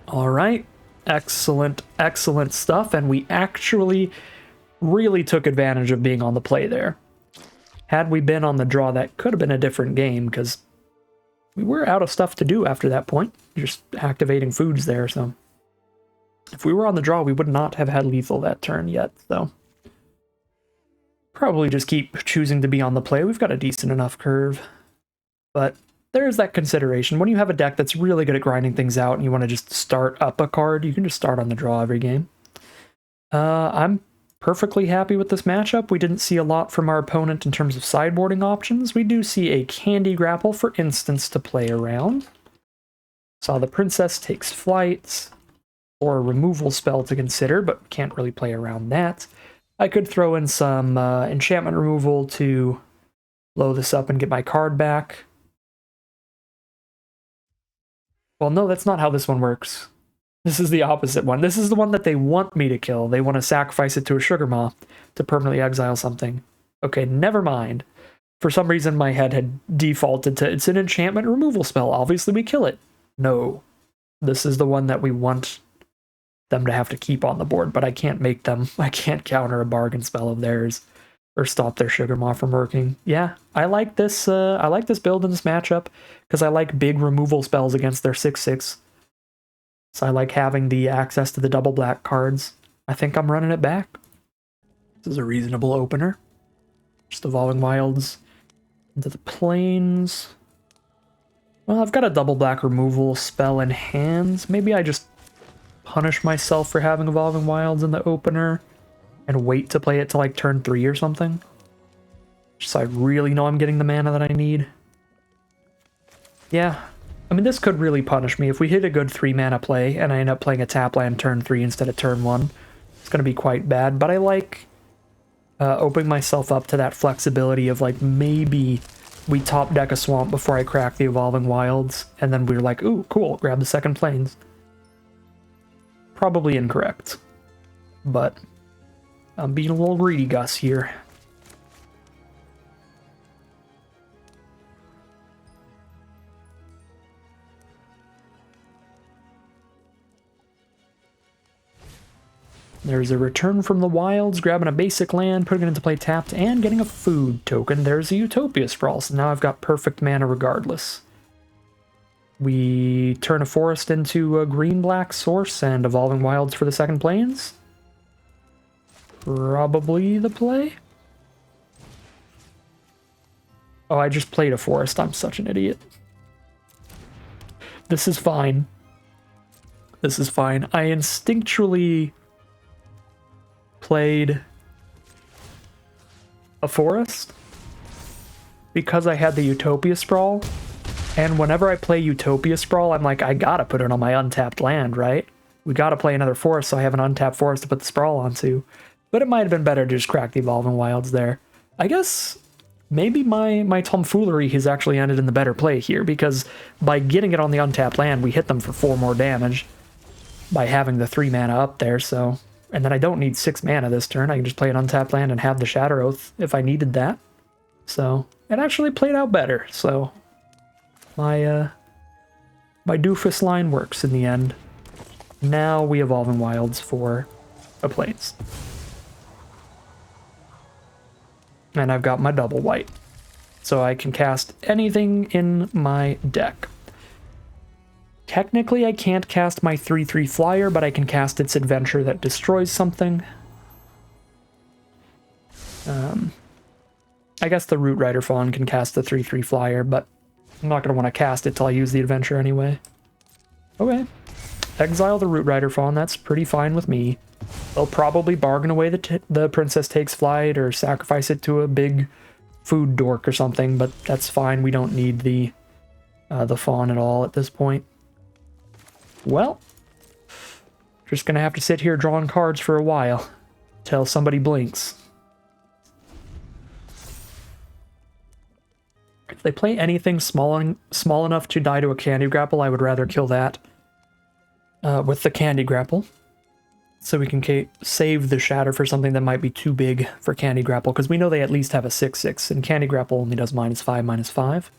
Speaker 1: All right, excellent, excellent stuff, and we actually really took advantage of being on the play there. Had we been on the draw, that could have been a different game, because we were out of stuff to do after that point, just activating foods there, so if we were on the draw, we would not have had lethal that turn yet, so probably just keep choosing to be on the play. We've got a decent enough curve, but there's that consideration. When you have a deck that's really good at grinding things out and you want to just start up a card, you can just start on the draw every game. I'm perfectly happy with this matchup. We didn't see a lot from our opponent in terms of sideboarding options. We do see a Candy Grapple, for instance, to play around. Saw the Princess takes flights, or a removal spell to consider, but can't really play around that. I could throw in some enchantment removal to blow this up and get my card back. Well, no, that's not how this one works. This is the opposite one. This is the one that they want me to kill. They want to sacrifice it to a Sugar Maw to permanently exile something. Okay, never mind. For some reason, my head had defaulted to, it's an enchantment removal spell. Obviously, we kill it. No. This is the one that we want them to have to keep on the board, but I can't make them. I can't counter a bargain spell of theirs or stop their Sugar Maw from working. Yeah, I like this build in this matchup because I like big removal spells against their 6/6. So I like having the access to the double black cards. I think I'm running it back. This is a reasonable opener. Just Evolving Wilds into the plains. Well, I've got a double black removal spell in hands. Maybe I just punish myself for having Evolving Wilds in the opener and wait to play it to like turn 3 or something. Just so I really know I'm getting the mana that I need. Yeah, I mean, this could really punish me. If we hit a good 3 mana play and I end up playing a tap land turn 3 instead of turn 1, it's going to be quite bad. But I like opening myself up to that flexibility of like maybe we top deck a swamp before I crack the Evolving Wilds, and then we're like, ooh, cool, grab the second plains. Probably incorrect, but I'm being a little greedy, Gus, here. There's a return from the wilds, grabbing a basic land, putting it into play tapped, and getting a food token. There's a Utopia Sprawl, so now I've got perfect mana regardless. We turn a forest into a green-black source and Evolving Wilds for the second plains. Probably the play. Oh, I just played a forest. I'm such an idiot. This is fine. This is fine. I instinctually played a forest because I had the Utopia Sprawl. And whenever I play Utopia Sprawl, I'm like, I gotta put it on my untapped land, right? We gotta play another forest, so I have an untapped forest to put the Sprawl onto. But it might have been better to just crack the Evolving Wilds there. I guess maybe my tomfoolery has actually ended in the better play here, because by getting it on the untapped land, we hit them for 4 more damage by having the 3 mana up there, so... And then I don't need 6 mana this turn. I can just play an untapped land and have the Shatter Oath if I needed that. So, it actually played out better, so... My doofus line works in the end. Now we Evolving Wilds for a plains. And I've got my double white. So I can cast anything in my deck. Technically I can't cast my 3/3 flyer, but I can cast its adventure that destroys something. I guess the Root Rider Fawn can cast the 3/3 flyer, but I'm not going to want to cast it till I use the adventure anyway. Okay. Exile the Root Rider Fawn, that's pretty fine with me. They'll probably bargain away the Princess Takes Flight or sacrifice it to a big food dork or something, but that's fine. We don't need the Fawn at all at this point. Well, Just gonna have to sit here drawing cards for a while. Till somebody blinks. If they play anything small enough to die to a Candy Grapple, I would rather kill that with the Candy Grapple. So we can save the Shatter for something that might be too big for Candy Grapple, because we know they at least have a 6/6, and Candy Grapple only does -5/-5.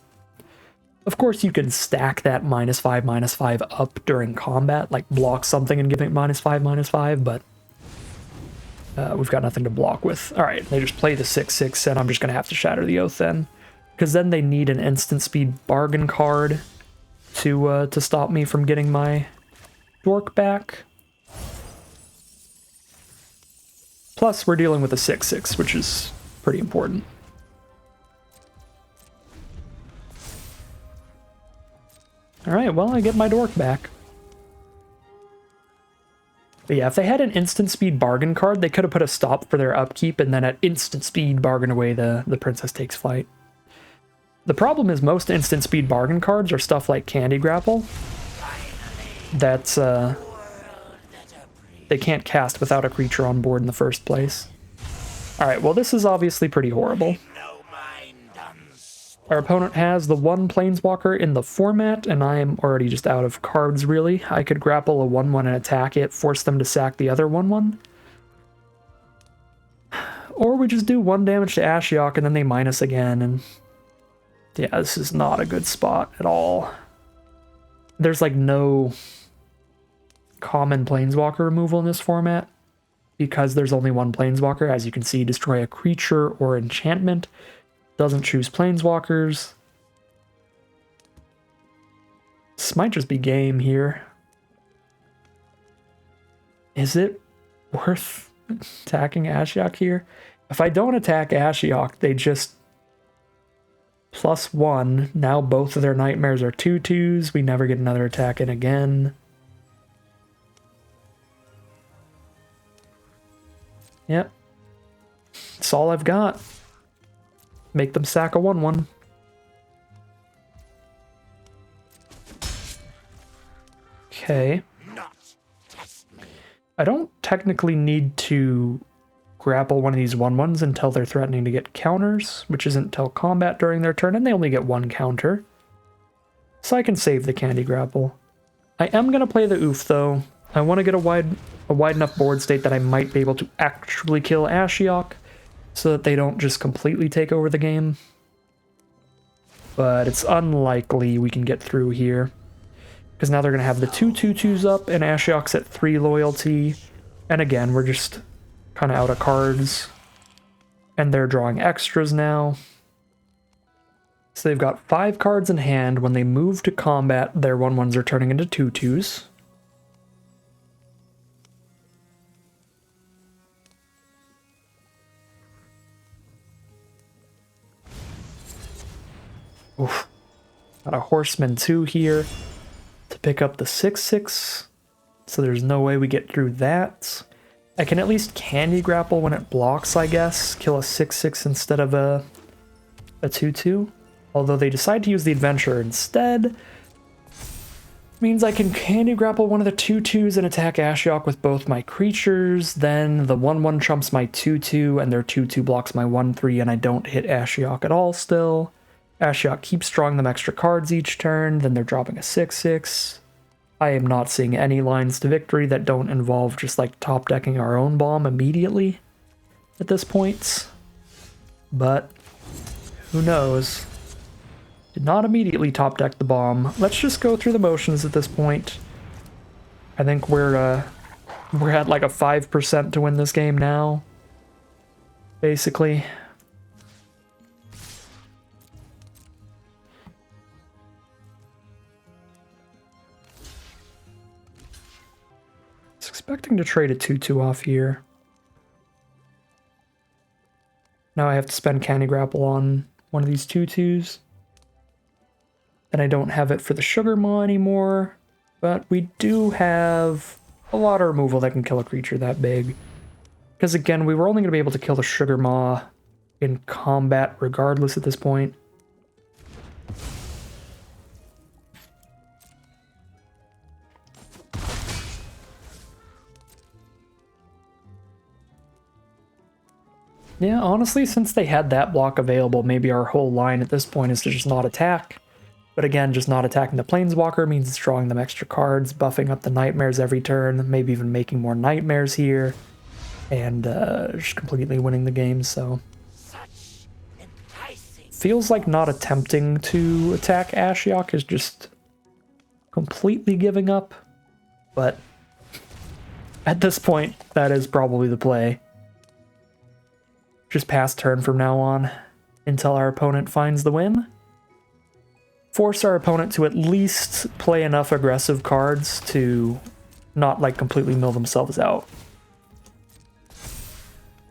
Speaker 1: Of course, you can stack that -5/-5 up during combat, like block something and give it -5/-5, but we've got nothing to block with. Alright, they just play the 6/6, and I'm just going to have to Shatter the Oath then. Because then they need an instant speed bargain card to stop me from getting my dork back. Plus, we're dealing with a 6/6, which is pretty important. Alright, well, I get my dork back. But yeah, if they had an instant speed bargain card, they could have put a stop for their upkeep, and then at instant speed bargain away the Princess Takes Flight. The problem is most instant speed bargain cards are stuff like Candy Grapple. That's, they can't cast without a creature on board in the first place. Alright, well this is obviously pretty horrible. Our opponent has the one Planeswalker in the format, and I am already just out of cards, really. I could grapple a 1/1 and attack it, force them to sack the other 1/1. Or we just do 1 damage to Ashiok and then they minus again, and yeah, this is not a good spot at all. There's like no common Planeswalker removal in this format, because there's only one Planeswalker. As you can see, destroy a creature or enchantment. Doesn't choose Planeswalkers. This might just be game here. Is it worth attacking Ashiok here? If I don't attack Ashiok, they just +1. Now both of their nightmares are 2/2s. We never get another attack in again. Yep. That's all I've got. Make them sack a 1/1. Okay. I don't technically need to grapple one of these 1/1s until they're threatening to get counters, which isn't till combat during their turn, and they only get 1 counter. So I can save the Candy Grapple. I am going to play the Oof, though. I want to get a wide enough board state that I might be able to actually kill Ashiok, so that they don't just completely take over the game. But it's unlikely we can get through here, because now they're going to have the 2/2/2s up, and Ashiok's at 3 loyalty, and again, we're just kind of out of cards, and they're drawing extras now. So they've got 5 cards in hand. When they move to combat, their 1/1s are turning into 2/2s. Oof. Got a Horseman 2 here to pick up the 6/6, so there's no way we get through that. I can at least Candy Grapple when it blocks, I guess. Kill a 6/6 instead of a 2/2. Although they decide to use the Adventurer instead. Means I can Candy Grapple one of the 2/2s and attack Ashiok with both my creatures. Then the 1/1 trumps my 2/2, and their 2/2 blocks my 1/3, and I don't hit Ashiok at all still. Ashiok keeps drawing them extra cards each turn, then they're dropping a 6/6. I am not seeing any lines to victory that don't involve just like top decking our own bomb immediately at this point. But who knows? Did not immediately top deck the bomb. Let's just go through the motions at this point. I think we're at like a 5% to win this game now, basically. Expecting to trade a 2/2 off here. Now I have to spend Candy Grapple on one of these 2/2s. And I don't have it for the Sugar Maw anymore. But we do have a lot of removal that can kill a creature that big. Because again, we were only going to be able to kill the Sugar Maw in combat regardless at this point. Yeah, honestly, since they had that block available, maybe our whole line at this point is to just not attack. But again, just not attacking the Planeswalker means it's drawing them extra cards, buffing up the Nightmares every turn, maybe even making more Nightmares here, and just completely winning the game, so... Feels like not attempting to attack Ashiok is just completely giving up, but at this point, that is probably the play. Just pass turn from now on until our opponent finds the win. Force our opponent to at least play enough aggressive cards to not like completely mill themselves out.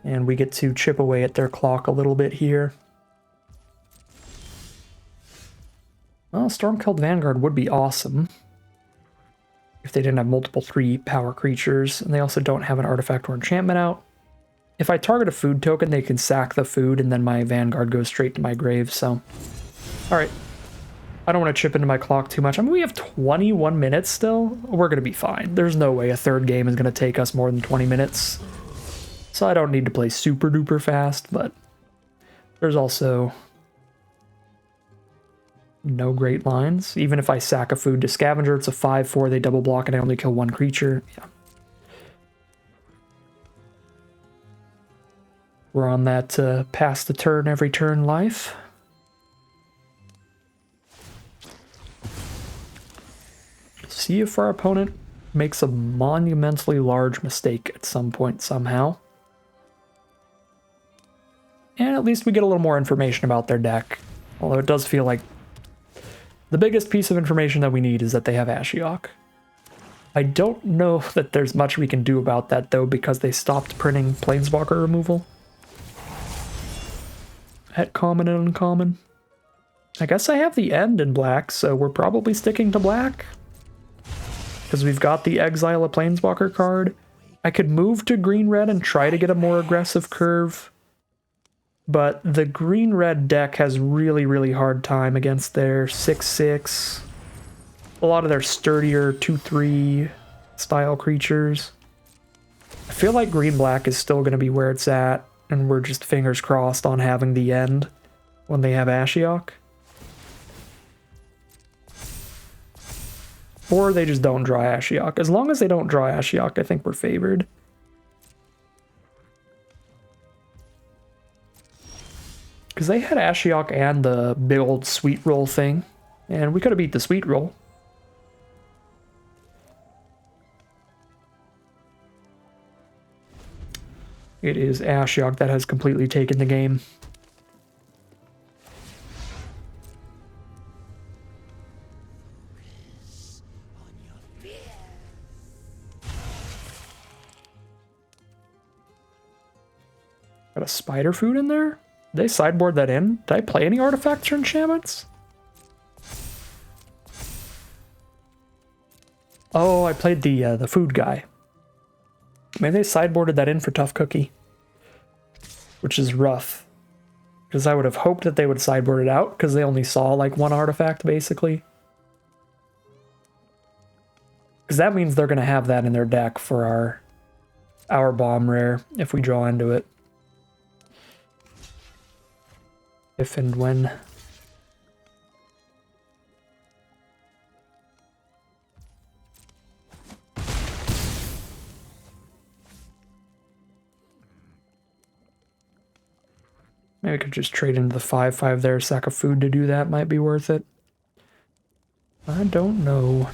Speaker 1: And we get to chip away at their clock a little bit here. Well, Stormkilled Vanguard would be awesome if they didn't have multiple 3-power creatures, and they also don't have an artifact or enchantment out. If I target a food token, they can sack the food, and then my Vanguard goes straight to my grave, so... Alright. I don't want to chip into my clock too much. I mean, we have 21 minutes still. We're going to be fine. There's no way a third game is going to take us more than 20 minutes. So I don't need to play super duper fast, but there's also no great lines. Even if I sack a food to Scavenger, it's a 5/4, they double block, and I only kill one creature. Yeah. We're on that pass the turn every turn life. See if our opponent makes a monumentally large mistake at some point somehow. And at least we get a little more information about their deck. Although it does feel like the biggest piece of information that we need is that they have Ashiok. I don't know that there's much we can do about that though, because they stopped printing Planeswalker removal at common and uncommon. I guess I have the end in black, so we're probably sticking to black. Because we've got the Exile a Planeswalker card. I could move to green-red and try to get a more aggressive curve. But the green-red deck has really, really hard time against their 6/6. A lot of their sturdier 2/3 style creatures. I feel like green-black is still going to be where it's at, and we're just fingers crossed on having the end when they have Ashiok. Or they just don't draw Ashiok. As long as they don't draw Ashiok, I think we're favored. Because they had Ashiok and the big old sweet roll thing, and we could have beat the sweet roll. It is Ashiok that has completely taken the game. Got a spider food in there? Did they sideboard that in? Did I play any artifacts or enchantments? Oh, I played the food guy. Maybe they sideboarded that in for Tough Cookie. Which is rough. Because I would have hoped that they would sideboard it out, because they only saw like one artifact, basically. Because that means they're going to have that in their deck for our bomb rare, if we draw into it. If and when. Maybe I could just trade into the 5/5 there, sack of food to do that, might be worth it. I don't know.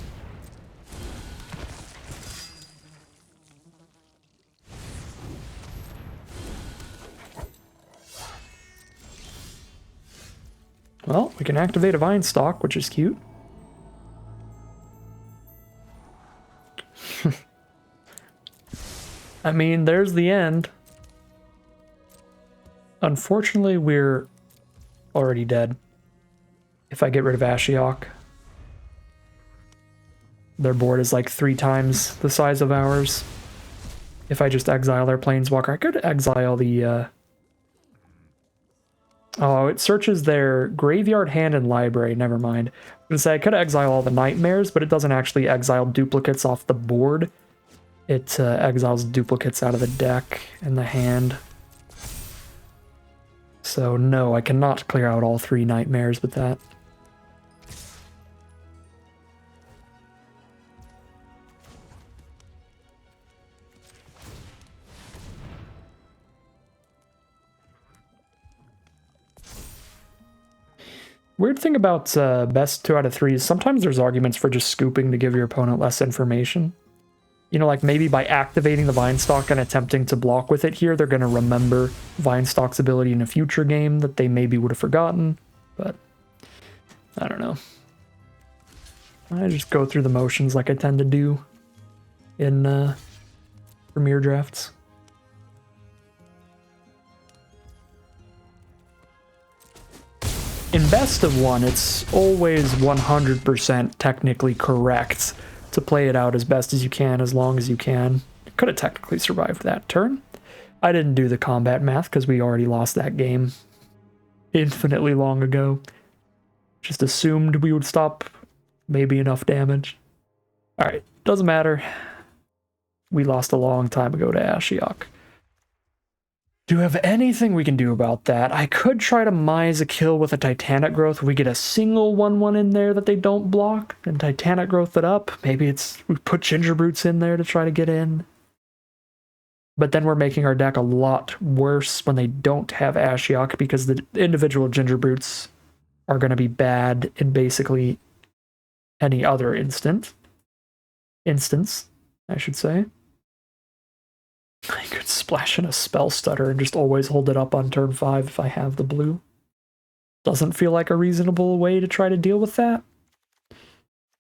Speaker 1: Well, we can activate a Vine Stalk, which is cute. I mean, there's the end. Unfortunately, we're already dead. If I get rid of Ashiok. Their board is like 3 times the size of ours. If I just exile their Planeswalker, I could exile the... Oh, it searches their graveyard, hand, and library. Never mind. I was gonna say I could exile all the Nightmares, but it doesn't actually exile duplicates off the board. It exiles duplicates out of the deck and the hand. So no, I cannot clear out all 3 nightmares with that. Weird thing about best 2 out of 3 is sometimes there's arguments for just scooping to give your opponent less information. You know, like maybe by activating the Vinestalk and attempting to block with it here, they're going to remember Vinestalk's ability in a future game that they maybe would have forgotten. But I don't know. I just go through the motions like I tend to do in Premier drafts. In best of 1, it's always 100% technically correct to play it out as best as you can, as long as you can. Could have technically survived that turn. I didn't do the combat math because we already lost that game infinitely long ago. Just assumed we would stop maybe enough damage. Alright, doesn't matter. We lost a long time ago to Ashiok. Do we have anything we can do about that? I could try to Mize a kill with a Titanic Growth. We get a single 1/1 in there that they don't block, and Titanic Growth it up. Maybe we put Ginger Brutes in there to try to get in. But then we're making our deck a lot worse when they don't have Ashiok, because the individual Ginger Brutes are going to be bad in basically any other instance, I should say. I could splash in a Spell Stutter and just always hold it up on turn 5 if I have the blue. Doesn't feel like a reasonable way to try to deal with that.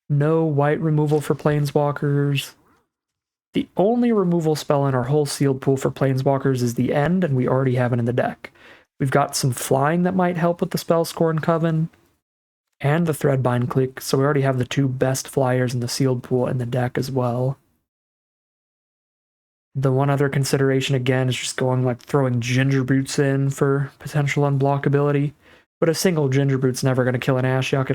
Speaker 1: No white removal for Planeswalkers. The only removal spell in our whole sealed pool for Planeswalkers is the End, and we already have it in the deck. We've got some flying that might help with the Spellscorn Coven, and the Threadbind Clique, so we already have the 2 best flyers in the sealed pool in the deck as well. The one other consideration, again, is just going like throwing Ginger Brutes in for potential unblockability. But a single Ginger Brute's never going to kill an Ashiok.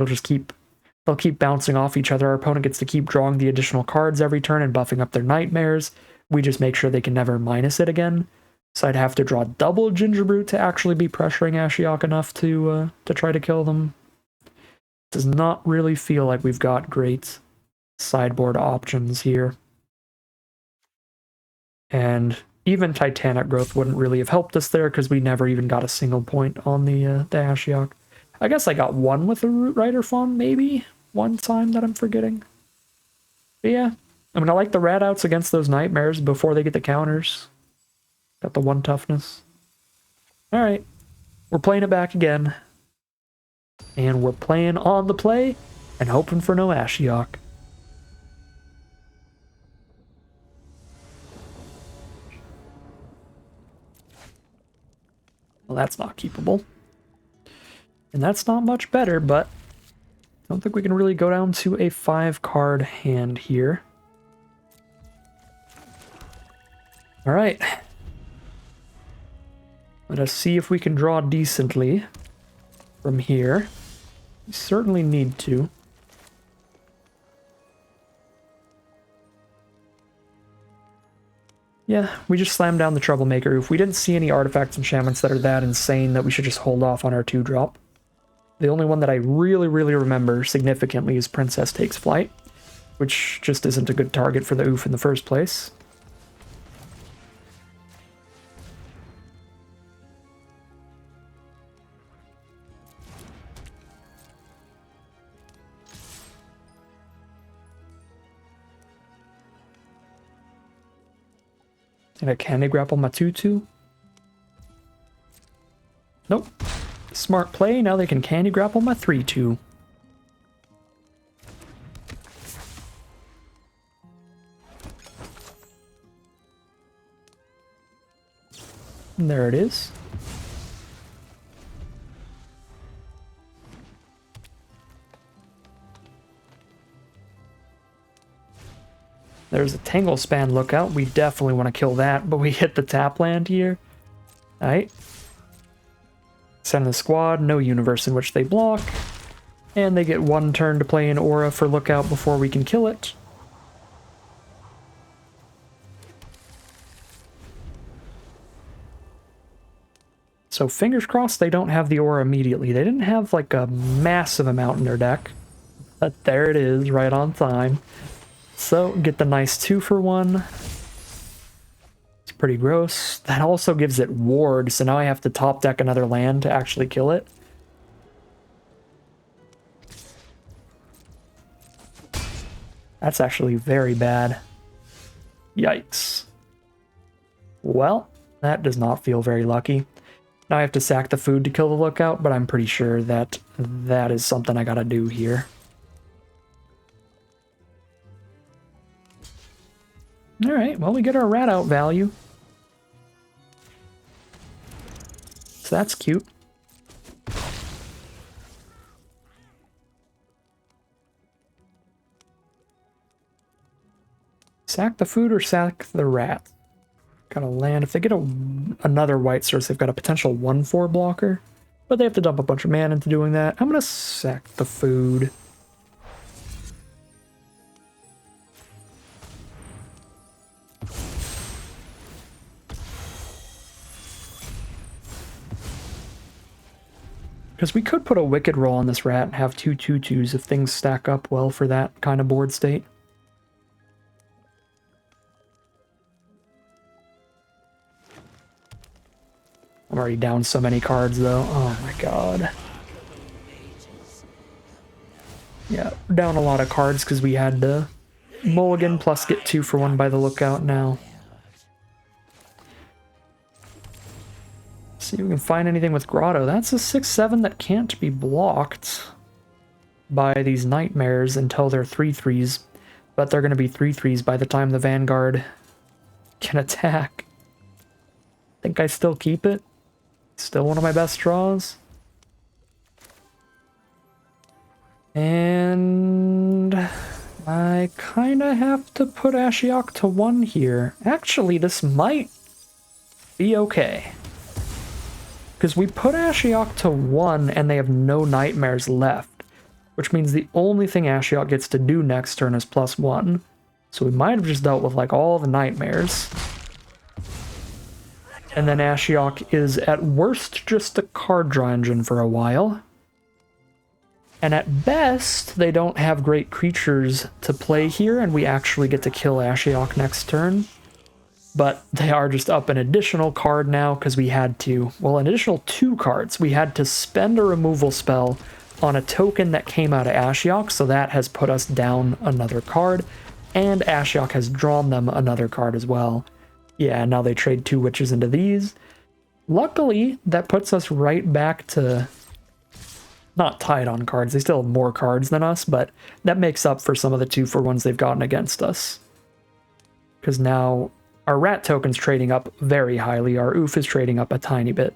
Speaker 1: They'll keep bouncing off each other. Our opponent gets to keep drawing the additional cards every turn and buffing up their nightmares. We just make sure they can never minus it again. So I'd have to draw double Ginger Brute to actually be pressuring Ashiok enough to try to kill them. Does not really feel like we've got great sideboard options here. And even Titanic Growth wouldn't really have helped us there because we never even got a single point on the Ashiok. I guess I got one with the Root Rider Fawn, maybe? One time that I'm forgetting. But yeah, I mean, I like the rat outs against those nightmares before they get the counters. Got the 1 toughness. Alright, we're playing it back again. And we're playing on the play and hoping for no Ashiok. Well, that's not keepable. And that's not much better, but I don't think we can really go down to a 5-card hand here. Alright. Let us see if we can draw decently from here. We certainly need to. Yeah, we just slammed down the Troublemaker. If we didn't see any artifacts and enchantments that are that insane that we should just hold off on our 2-drop. The only one that I really remember significantly is Princess Takes Flight, which just isn't a good target for the oof in the first place. And I candy grapple my 2/2. Nope. Smart play, now they can candy grapple my 3/2. And there it is. There's a Tangle Span lookout. We definitely want to kill that, but we hit the tap land here. Alright. Send the squad, no universe in which they block. And they get 1 turn to play an aura for lookout before we can kill it. So fingers crossed they don't have the aura immediately. They didn't have like a massive amount in their deck. But there it is, right on time. So get the nice 2-for-1. It's pretty gross. That also gives it ward, so now I have to top deck another land to actually kill it. That's actually very bad. Yikes. Well, that does not feel very lucky. Now I have to sack the food to kill the lookout, but I'm pretty sure that that is something I gotta do here. Alright, well we get our rat out value. So that's cute. Sack the food or sack the rat? Gotta land. If they get another white source, they've got a potential 1/4 blocker. But they have to dump a bunch of mana into doing that. I'm gonna sack the food. Because we could put a Wicked Roll on this rat and have 2/2/2s if things stack up well for that kind of board state. I'm already down so many cards, though. Oh my god. Yeah, down a lot of cards because we had to mulligan plus get 2-for-1 by the lookout now. See if we can find anything with Grotto. That's a 6/7 that can't be blocked by these nightmares until they're 3/3s. But they're going to be 3/3s by the time the Vanguard can attack. Think I still keep it? Still one of my best draws. And I kind of have to put Ashiok to 1 here. Actually, this might be okay. Because we put Ashiok to 1 and they have no nightmares left. Which means the only thing Ashiok gets to do next turn is +1. So we might have just dealt with like all the nightmares. And then Ashiok is at worst just a card draw engine for a while. And at best, they don't have great creatures to play here, and we actually get to kill Ashiok next turn. But they are just up an additional card now, because we had to, well, an additional 2 cards. We had to spend a removal spell on a token that came out of Ashiok, so that has put us down another card. And Ashiok has drawn them another card as well. Yeah, now they trade 2 witches into these. Luckily, that puts us right back to not tied on cards. They still have more cards than us, but that makes up for some of the 2-for-1s they've gotten against us. Because now our rat token's trading up very highly. Our oof is trading up a tiny bit.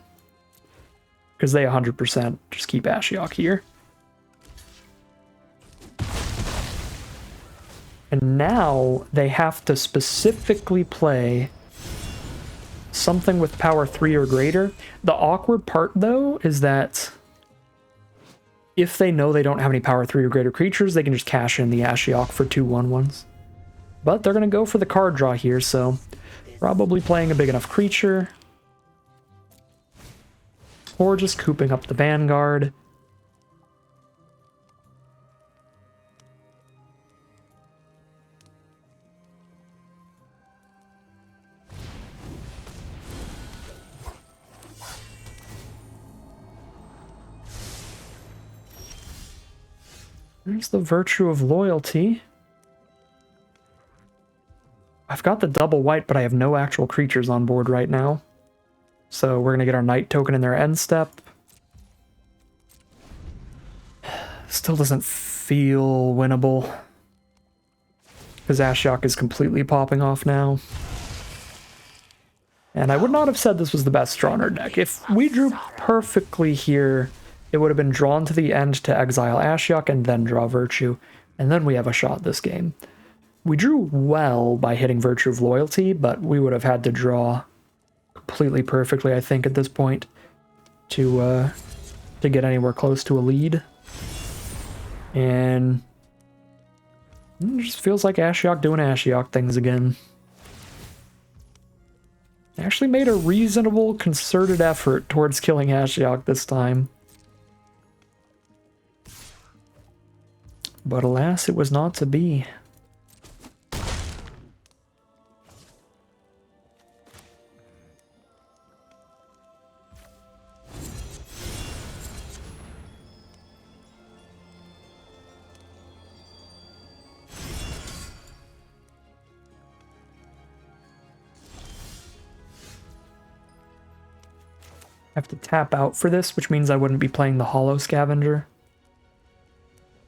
Speaker 1: Because they 100% just keep Ashiok here. And now they have to specifically play something with power 3 or greater. The awkward part, though, is that if they know they don't have any power 3 or greater creatures, they can just cash in the Ashiok for 2 1/1s. But they're going to go for the card draw here, so probably playing a big enough creature. Or just cooping up the Vanguard. There's the Virtue of Loyalty. I've got the double white, but I have no actual creatures on board right now. So we're going to get our Knight token in their end step. Still doesn't feel winnable. Because Ashiok is completely popping off now. And I would not have said this was the best draw in our deck. If we drew perfectly here, it would have been drawn to the end to exile Ashiok and then draw Virtue. And then we have a shot this game. We drew well by hitting Virtue of Loyalty, but we would have had to draw completely perfectly, I think, at this point to get anywhere close to a lead. And it just feels like Ashiok doing Ashiok things again. Actually made a reasonable, concerted effort towards killing Ashiok this time. But alas, it was not to be. I have to tap out for this, which means I wouldn't be playing the Hollow Scavenger.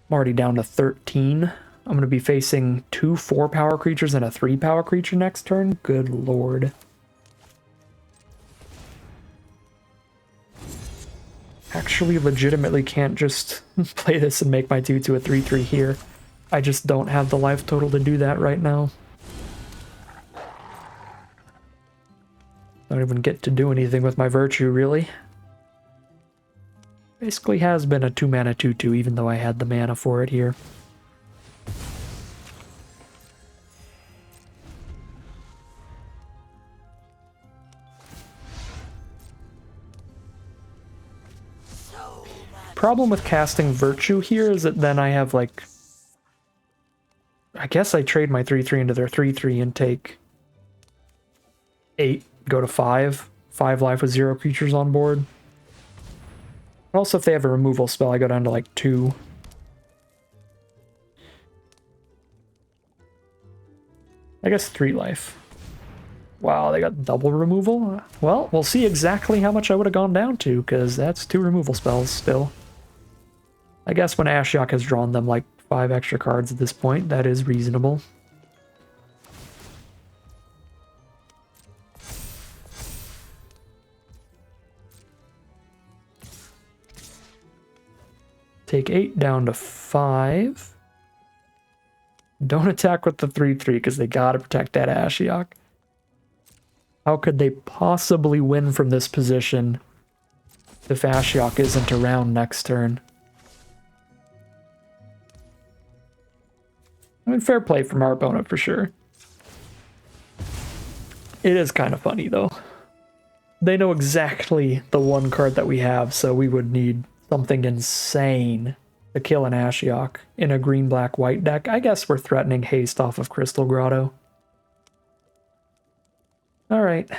Speaker 1: I'm already down to 13. I'm going to be facing 2 4-power creatures and a 3-power creature next turn. Good lord. Actually, legitimately can't just play this and make my 2/2 a 3/3 here. I just don't have the life total to do that right now. Don't even get to do anything with my Virtue, really. Basically has been a 2-mana 2/2, even though I had the mana for it here. Problem with casting Virtue here is that then I have, like... I guess I trade my 3/3 into their 3/3 and take 8, go to 5. 5 life with 0 creatures on board. Also, if they have a removal spell, I go down to like 2. I guess 3 life. Wow, they got double removal? Well, we'll see exactly how much I would have gone down to, because that's 2 removal spells still. I guess when Ashiok has drawn them like 5 extra cards at this point, that is reasonable. Take 8 down to 5. Don't attack with the 3/3 because they gotta protect that Ashiok. How could they possibly win from this position if Ashiok isn't around next turn? I mean, fair play from our opponent for sure. It is kind of funny though. They know exactly the one card that we have, so we would need something insane to kill an Ashiok in a green-black-white deck. I guess we're threatening haste off of Crystal Grotto. Alright.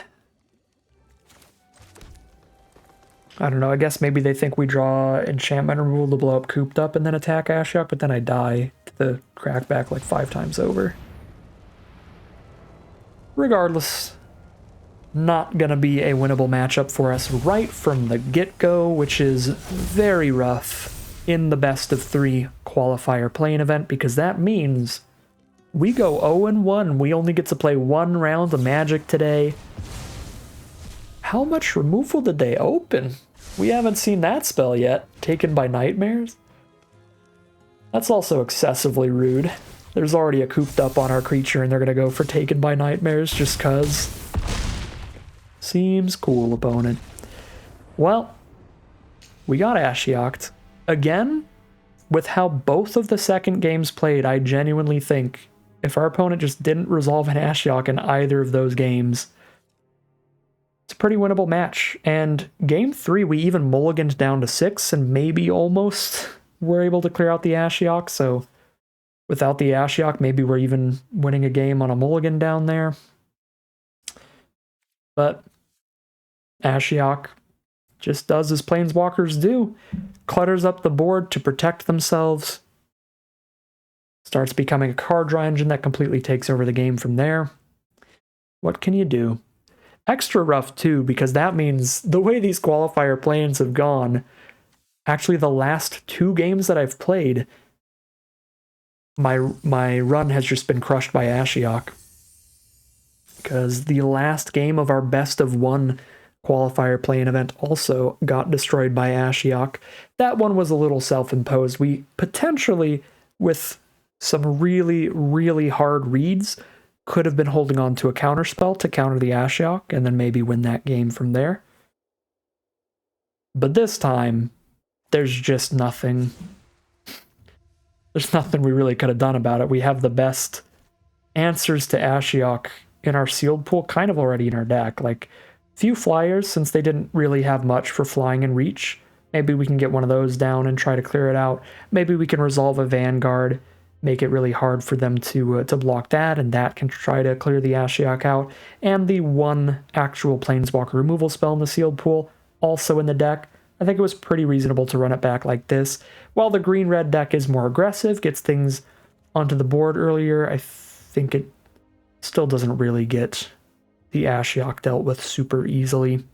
Speaker 1: I don't know, I guess maybe they think we draw enchantment removal to blow up Cooped Up and then attack Ashiok, but then I die to the crackback like 5 times over. Regardless, not gonna be a winnable matchup for us right from the get-go, which is very rough in the best of 3 qualifier playing event, because that means we go 0-1. We only get to play 1 round of Magic today. How much removal did they open? We haven't seen that spell yet. Taken by Nightmares? That's also excessively rude. There's already a Cooped Up on our creature and they're gonna go for Taken by Nightmares just cuz. Seems cool, opponent. Well, we got Ashioked. Again, with how both of the second games played, I genuinely think if our opponent just didn't resolve an Ashiok in either of those games, it's a pretty winnable match. And game 3, we even mulliganed down to 6 and maybe almost were able to clear out the Ashiok. So without the Ashiok, maybe we're even winning a game on a mulligan down there. But Ashiok just does as Planeswalkers do. Clutters up the board to protect themselves. Starts becoming a card draw engine that completely takes over the game from there. What can you do? Extra rough too, because that means the way these qualifier plans have gone, actually the last 2 games that I've played, my run has just been crushed by Ashiok. Because the last game of our best of 1 qualifier playing event also got destroyed by Ashiok. That one was a little self-imposed. We potentially, with some really, really hard reads, could have been holding on to a counterspell to counter the Ashiok and then maybe win that game from there. But this time, there's just nothing. There's nothing we really could have done about it. We have the best answers to Ashiok in our sealed pool kind of already in our deck. Like, few flyers, since they didn't really have much for flying and reach. Maybe we can get one of those down and try to clear it out. Maybe we can resolve a Vanguard, make it really hard for them to block that, and that can try to clear the Ashiok out. And the one actual Planeswalker removal spell in the sealed pool, also in the deck. I think it was pretty reasonable to run it back like this. While the green-red deck is more aggressive, gets things onto the board earlier, I think it still doesn't really get the Ashiok dealt with super easily.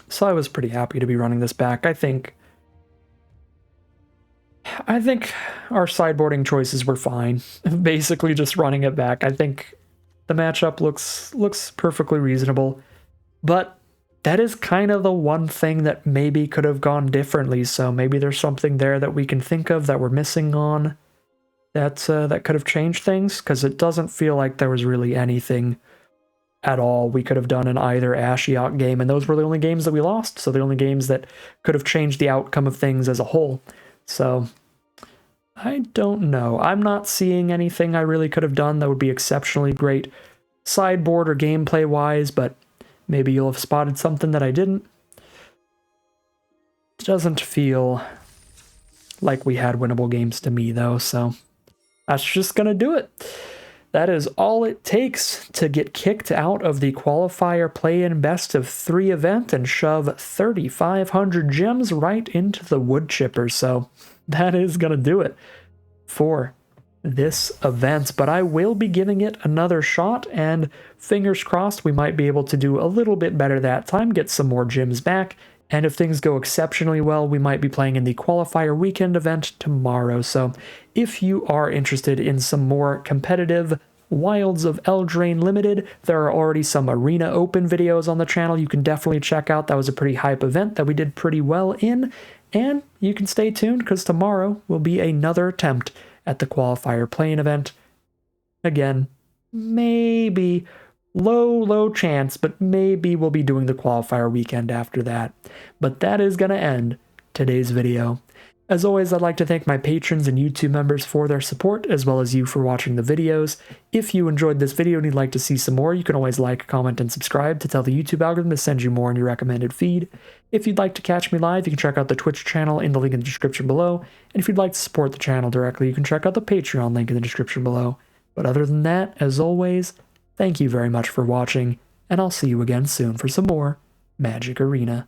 Speaker 1: So I was pretty happy to be running this back. I think our sideboarding choices were fine. Basically just running it back. I think the matchup looks perfectly reasonable. But that is kind of the one thing that maybe could have gone differently. So maybe there's something there that we can think of that we're missing on that could have changed things, because it doesn't feel like there was really anything at all we could have done in either Ashiok game, and those were the only games that we lost, so the only games that could have changed the outcome of things as a whole. So I don't know. I'm not seeing anything I really could have done that would be exceptionally great sideboard or gameplay wise, but maybe you'll have spotted something that I didn't. It doesn't feel like we had winnable games to me though, so that's just gonna do it. That is all it takes to get kicked out of the qualifier play-in best-of-3 event and shove 3,500 gems right into the wood chipper. So that is going to do it for this event. But I will be giving it another shot, and fingers crossed we might be able to do a little bit better that time, get some more gems back. And if things go exceptionally well, we might be playing in the qualifier weekend event tomorrow. So if you are interested in some more competitive Wilds of Eldraine Limited, there are already some Arena Open videos on the channel you can definitely check out. That was a pretty hype event that we did pretty well in. And you can stay tuned, because tomorrow will be another attempt at the qualifier play-in event. Again, maybe low chance, but maybe we'll be doing the qualifier weekend after that. But that is going to end today's video. As always, I'd like to thank my patrons and YouTube members for their support, as well as you for watching the videos. If you enjoyed this video and you'd like to see some more, you can always like, comment, and subscribe to tell the YouTube algorithm to send you more in your recommended feed. If you'd like to catch me live, you can check out the Twitch channel in the link in the description below. And if you'd like to support the channel directly, you can check out the Patreon link in the description below. But other than that, as always, thank you very much for watching, and I'll see you again soon for some more Magic Arena.